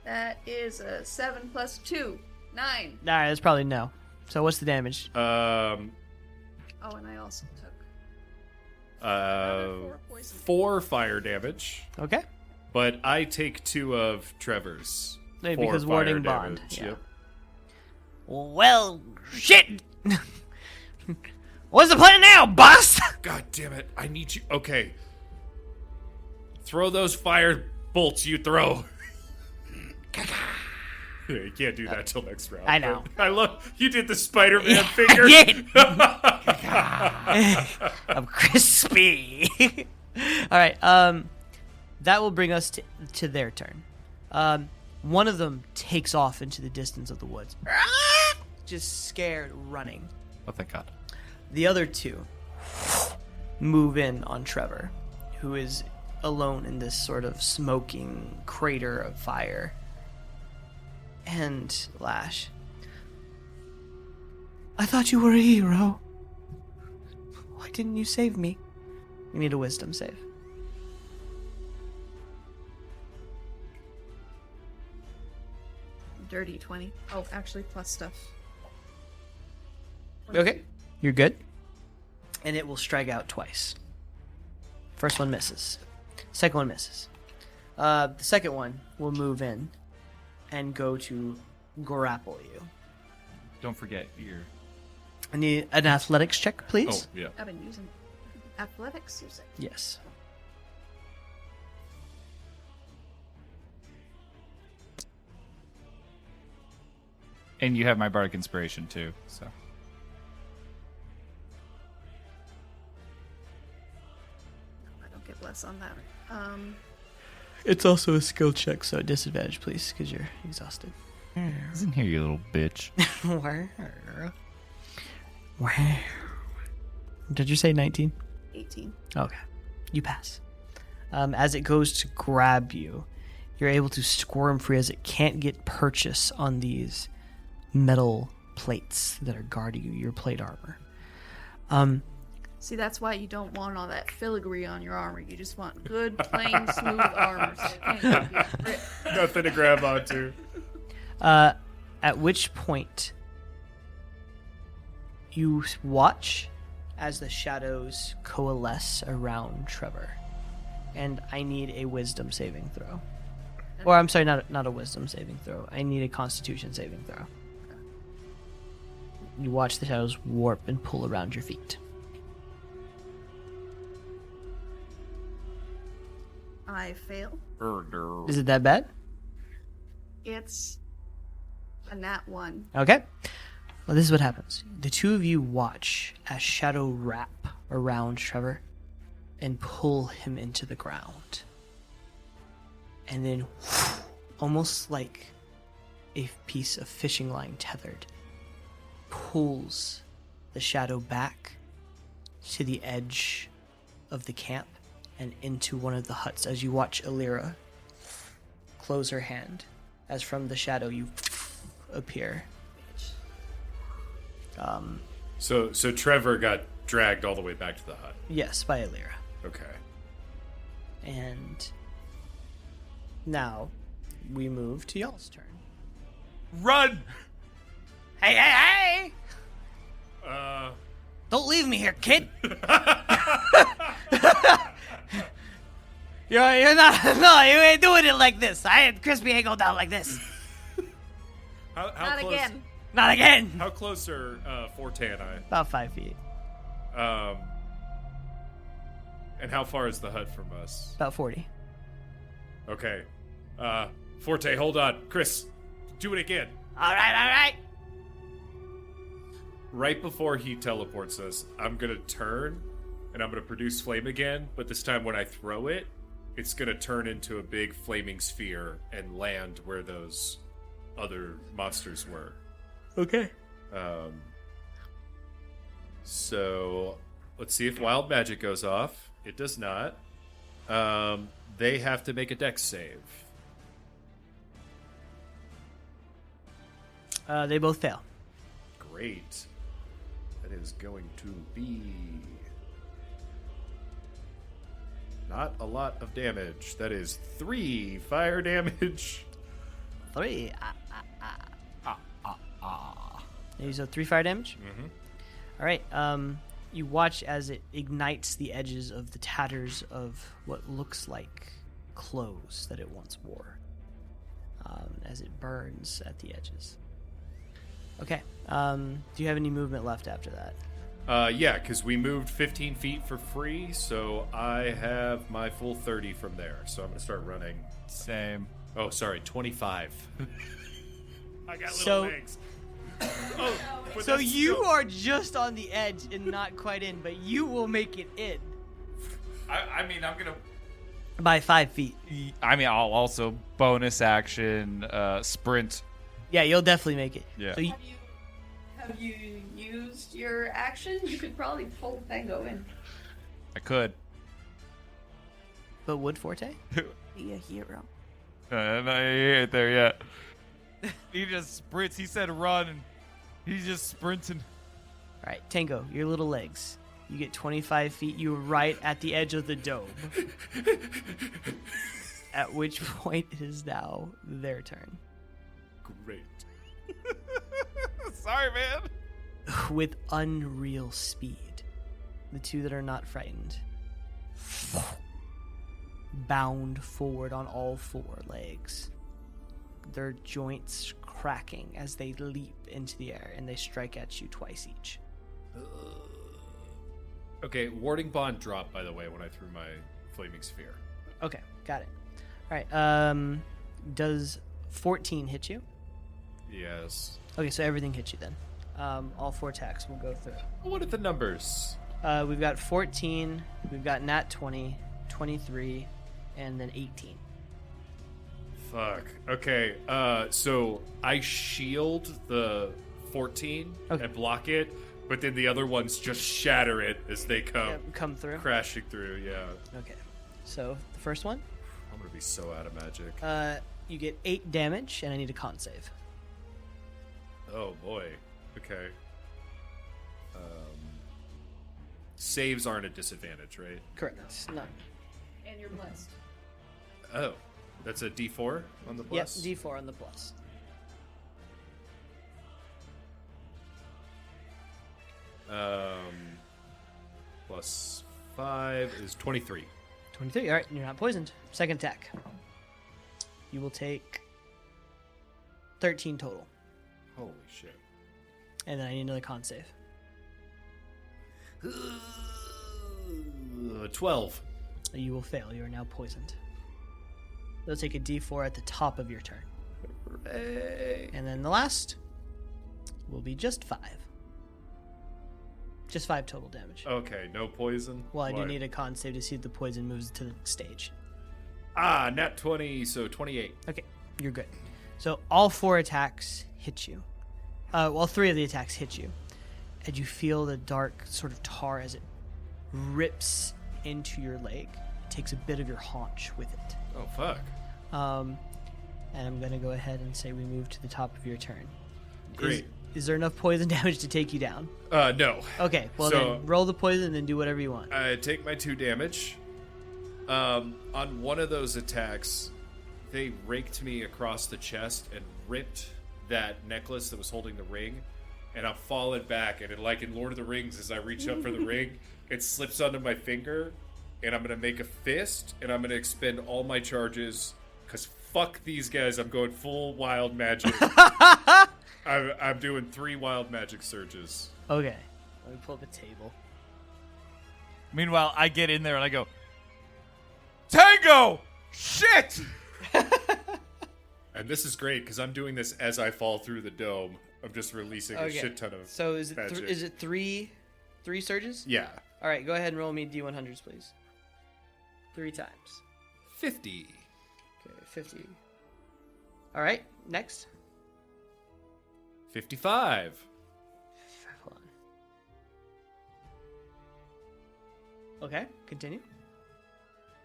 That is a 7 plus 2. 9. All right, that's probably no. So what's the damage? Oh, and I also took. Another 4 poison. 4 fire damage, Okay. but I take 2 of Trevor's. Maybe 4 because fire warding bond. damage. Yeah. Yep. Well, shit. What's the plan now, boss? God damn it! I need you. Okay. Throw those fire bolts you throw. Yeah, you can't do that till next round. I know. but I love you did the Spider-Man finger. I did. I'm crispy. All right. That will bring us to their turn. One of them takes off into the distance of the woods, just scared, running. Oh, thank God. The other 2 move in on Trevor, who is alone in this sort of smoking crater of fire. And Lash, I thought you were a hero. Why didn't you save me? You need a wisdom save. Dirty 20. Oh, actually, plus stuff. Okay. You're good. And it will strike out twice. First one misses. Second one misses. The second one will move in and go to grapple you. Don't forget your. I need an athletics check, please. Oh yeah. I've been using athletics, you say? Yes. And you have my bardic inspiration too, so. get bless on that. It's also a skill check, so disadvantage, please, because you're exhausted. Listen here, you little bitch. Did you say 19? 18. Okay. You pass. As it goes to grab you, you're able to squirm free as it can't get purchase on these metal plates that are guarding you, your plate armor. See, that's why you don't want all that filigree on your armor. You just want good, plain, smooth armor. So it can't get ripped. Nothing to grab onto. At which point, you watch as the shadows coalesce around Trevor. And I need a wisdom saving throw. Or I'm sorry, not a wisdom saving throw. I need a constitution saving throw. You watch the shadows warp and pull around your feet. I fail. Is it that bad? It's a nat 1. Okay. Well, this is what happens. The two of you watch as shadow wrap around Trevor and pull him into the ground. And then, almost like a piece of fishing line tethered, pulls the shadow back to the edge of the camp and into one of the huts as you watch Illyra close her hand as from the shadow you appear. So Trevor got dragged all the way back to the hut. Yes, by Illyra. Okay. And now we move to y'all's turn. Run! Hey! Uh, Don't leave me here, kid! You're not. No, you ain't doing it like this. Crispy ain't go down like this. how Not close, again. Not again! How close are Forte and I? About 5 feet. And how far is the hut from us? About 40. Okay. Forte, hold on. Chris, do it again. Alright. Right before he teleports us, I'm gonna turn and I'm gonna produce flame again, but this time when I throw it, it's gonna turn into a big flaming sphere and land where those other monsters were. Okay. So let's see if wild magic goes off. It does not. They have to make a dex save. They both fail. Great. That is going to be not a lot of damage. That is 3 fire damage. 3. So 3 fire damage? Mm-hmm. Alright, you watch as it ignites the edges of the tatters of what looks like clothes that it once wore. As it burns at the edges. Okay, do you have any movement left after that? Yeah, because we moved 15 feet for free, so I have my full 30 from there. So I'm going to start running. Same. Oh, sorry, 25. I got little So- legs. Oh, but So that's you still- are just on the edge and not quite in, but you will make it in I mean, I'm going to... by 5 feet. I mean, I'll also bonus action sprint. Yeah, you'll definitely make it. Yeah. So you, Have you used your action? You could probably pull Tango in. I could. but would Forte? Be a hero. No, he ain't there yet. He just sprints. He said run, and he's just sprinting. All right, Tango, your little legs. You get 25 feet. You're right at the edge of the dome. At which point it is now their turn. Great. Sorry, man. With unreal speed, the two that are not frightened bound forward on all 4 legs, their joints cracking as they leap into the air, and they strike at you twice each. Okay, warding bond dropped, by the way, when I threw my flaming sphere. Okay, got it. All right, does 14 hit you? Yes. Okay, so everything hits you then. All 4 attacks will go through. What are the numbers? We've got 14, we've got nat 20, 23, and then 18. Fuck. Okay. So I shield the 14 Okay. and block it, but then the other ones just shatter it as they Come through. crashing through. Yeah. Okay. So the first one, I'm gonna be so out of magic. you get 8 damage, and I need a con save. Oh boy. Okay. Saves aren't a disadvantage, right? Correct. None. And you're blessed. Oh, that's a D4 on the Yep, plus. D4 on the plus. Plus 5 is 23. 23. All right, you're not poisoned. Second attack. You will take 13 total, Holy shit. and then I need another con save. 12. You will fail. You are now poisoned. You'll take a D4 at the top of your turn. And then the last will be just 5. Just 5 total damage. Okay, no poison. Well, I do Why? need a con save to see if the poison moves to the next stage. Nat 20, so 28. Okay, you're good. So all 4 attacks hit you. Well, 3 of the attacks hit you. And you feel the dark sort of tar as it rips into your leg. It takes a bit of your haunch with it. Oh, fuck. And I'm going to go ahead and say we move to the top of your turn. Great. Is there enough poison damage to take you down? No. Okay, well So- then roll the poison and then do whatever you want. I take my 2 damage. On one of those attacks, they raked me across the chest and ripped that necklace that was holding the ring, and I'm falling back, and like in Lord of the Rings, as I reach up for the ring, it slips onto my finger, and I'm going to make a fist, and I'm going to expend all my charges, because fuck these guys, I'm going full wild magic. I'm doing 3 wild magic surges. Okay, let me pull up a table. Meanwhile, I get in there and I go, Tango! Shit! And this is great, because I'm doing this as I fall through the dome. I'm just releasing a shit ton of So is it magic. is it three surges? Yeah. All right, go ahead and roll me D100s, please. 3 times. 50. Okay, 50. All right, next. 55. Hold on. Okay, continue.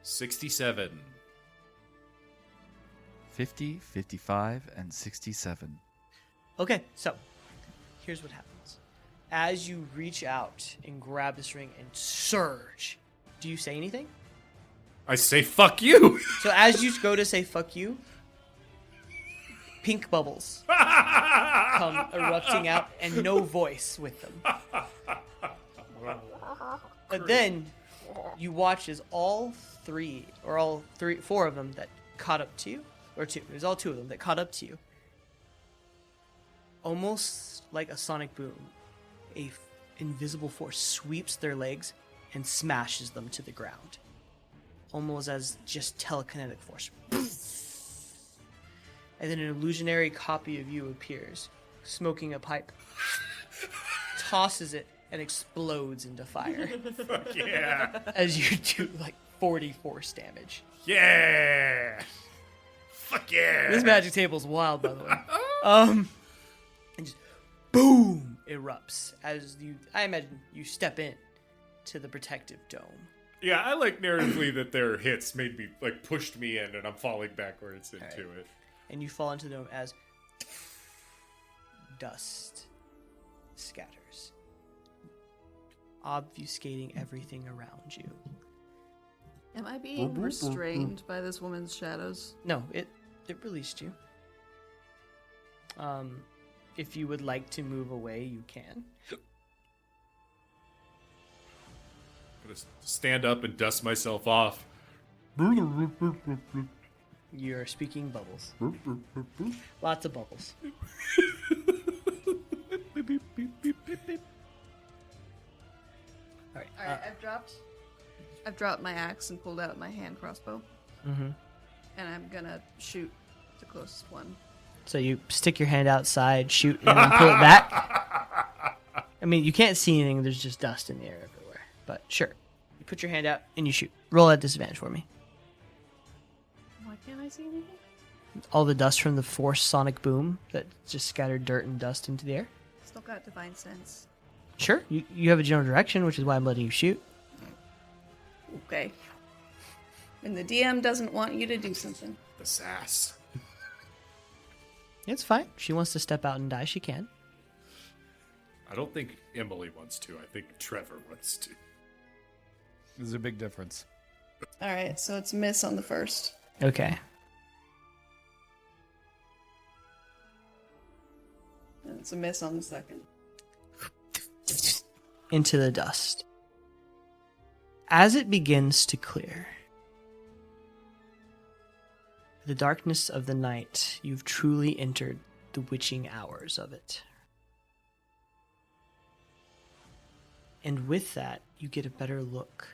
67. 50, 55, and 67. Okay, so here's what happens. As you reach out and grab this ring and surge, do you say anything? I say fuck you. So as you go to say fuck you, pink bubbles come erupting out and no voice with them. But then you watch as all 4 of them that caught up to you, or 2, it was all 2 of them that caught up to you, almost like a sonic boom, a invisible force sweeps their legs and smashes them to the ground, almost as just telekinetic force. And then an illusionary copy of you appears, smoking a pipe, tosses it, and explodes into fire Fuck yeah. as you do like 40 force damage. Yeah. Fuck yeah. This magic table's wild, by the way. And just boom erupts as I imagine you step in to the protective dome. Yeah, I like narratively that their hits made me, like, pushed me in and I'm falling backwards into Alright. it. And you fall into the dome as dust scatters, obfuscating everything around you. Am I being restrained by this woman's shadows? No, it released you. If you would like to move away, you can. I'm gonna stand up and dust myself off. You're speaking bubbles. Lots of bubbles. All right. All right, I've dropped my axe and pulled out my hand crossbow, Mhm. and I'm gonna shoot the closest one. So you stick your hand outside, shoot, and then pull it back. I mean, you can't see anything. There's just dust in the air everywhere. But sure. put your hand out and you shoot. Roll at disadvantage for me. Why can't I see anything? All the dust from the force sonic boom that just scattered dirt and dust into the air. Still got divine sense. Sure, you have a general direction, which is why I'm letting you shoot. Okay. And the DM doesn't want you to do something. The sass. It's fine. If she wants to step out and die, she can. I don't think Emily wants to. I think Trevor wants to. There's a big difference. All right, so it's miss on the first. Okay. And it's a miss on the second. Into the dust. As it begins to clear, the darkness of the night, you've truly entered the witching hours of it. And with that, you get a better look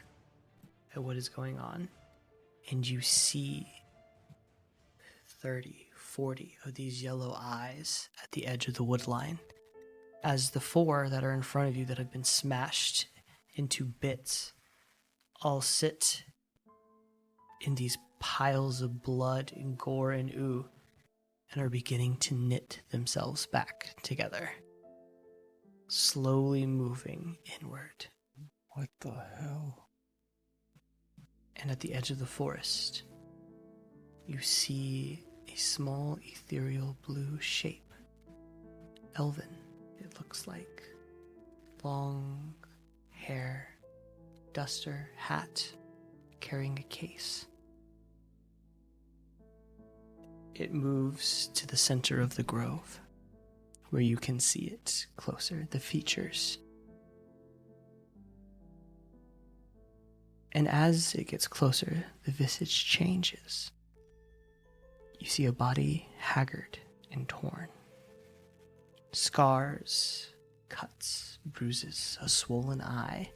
at what is going on. And you see 30, 40 of these yellow eyes at the edge of the wood line, as the 4 that are in front of you that have been smashed into bits all sit in these piles of blood and gore and ooh and are beginning to knit themselves back together, slowly moving inward. What the hell? And at the edge of the forest, you see a small ethereal blue shape. Elven, it looks like. Long hair, duster, hat, carrying a case. It moves to the center of the grove, where you can see it closer, the features. And as it gets closer, the visage changes. You see a body haggard and torn. Scars, cuts, bruises, a swollen eye,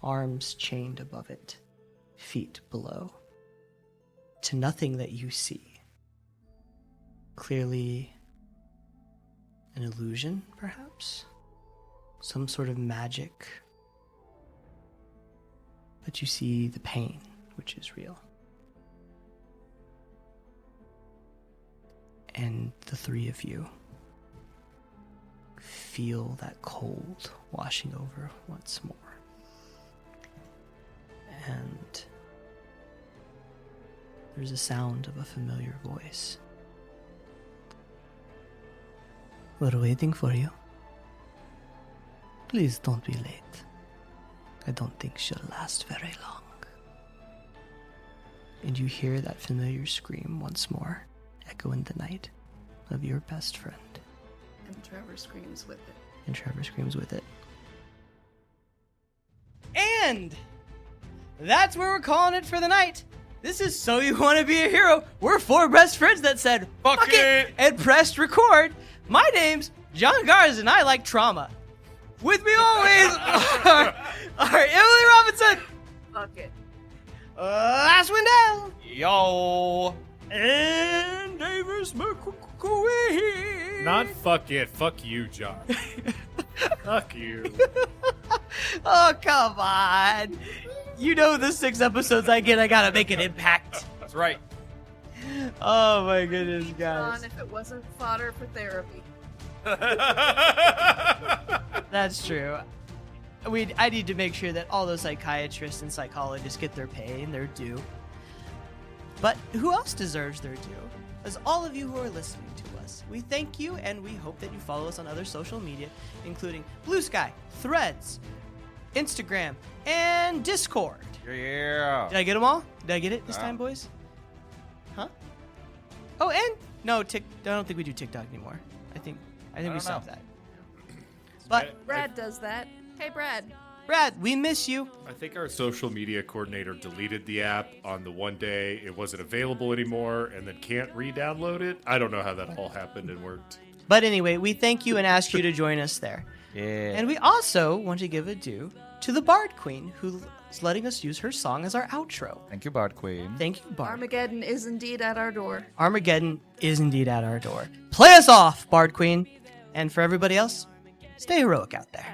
arms chained above it, feet below. To nothing that you see. Clearly an illusion, perhaps? Some sort of magic. But you see the pain, which is real. And the 3 of you feel that cold washing over once more. And there's a sound of a familiar voice. We're waiting for you. Please don't be late. I don't think she'll last very long. And you hear that familiar scream once more, echo in the night, of your best friend. And Trevor screams with it. And Trevor screams with it. And that's where we're calling it for the night. This is So You Want to Be a Hero. We're 4 best friends that said, fuck it, and pressed record. My name's John Garza, and I like trauma. With me always are Emily Robinson. Fuck it. Laus Weindel. Yo. And Davis McQueen. Not fuck it. Fuck you, John. Fuck you. Oh, come on. You know the 6 episodes I get, I gotta make an impact. That's right. Oh my goodness, guys. John, if it wasn't fodder for therapy. That's true. I need to make sure that all those psychiatrists and psychologists get their pay and their due. But who else deserves their due? As all of you who are listening to us, we thank you and we hope that you follow us on other social media, including Blue Sky, Threads, Instagram, and Discord. Yeah. Did I get them all? Did I get it this time, boys? Huh? Oh, and no, I don't think we do TikTok anymore. I think we stopped that. But Brad does that. Hey, Brad. Brad, we miss you. I think our social media coordinator deleted the app on the one day it wasn't available anymore and then can't re-download it. I don't know how that all happened and worked. But anyway, we thank you and ask you to join us there. Yeah. And we also want to give a due to the Bard Queen, who's letting us use her song as our outro. Thank you, Bard Queen. Thank you, Bard. Armageddon is indeed at our door. Armageddon is indeed at our door. Play us off, Bard Queen. And for everybody else, stay heroic out there.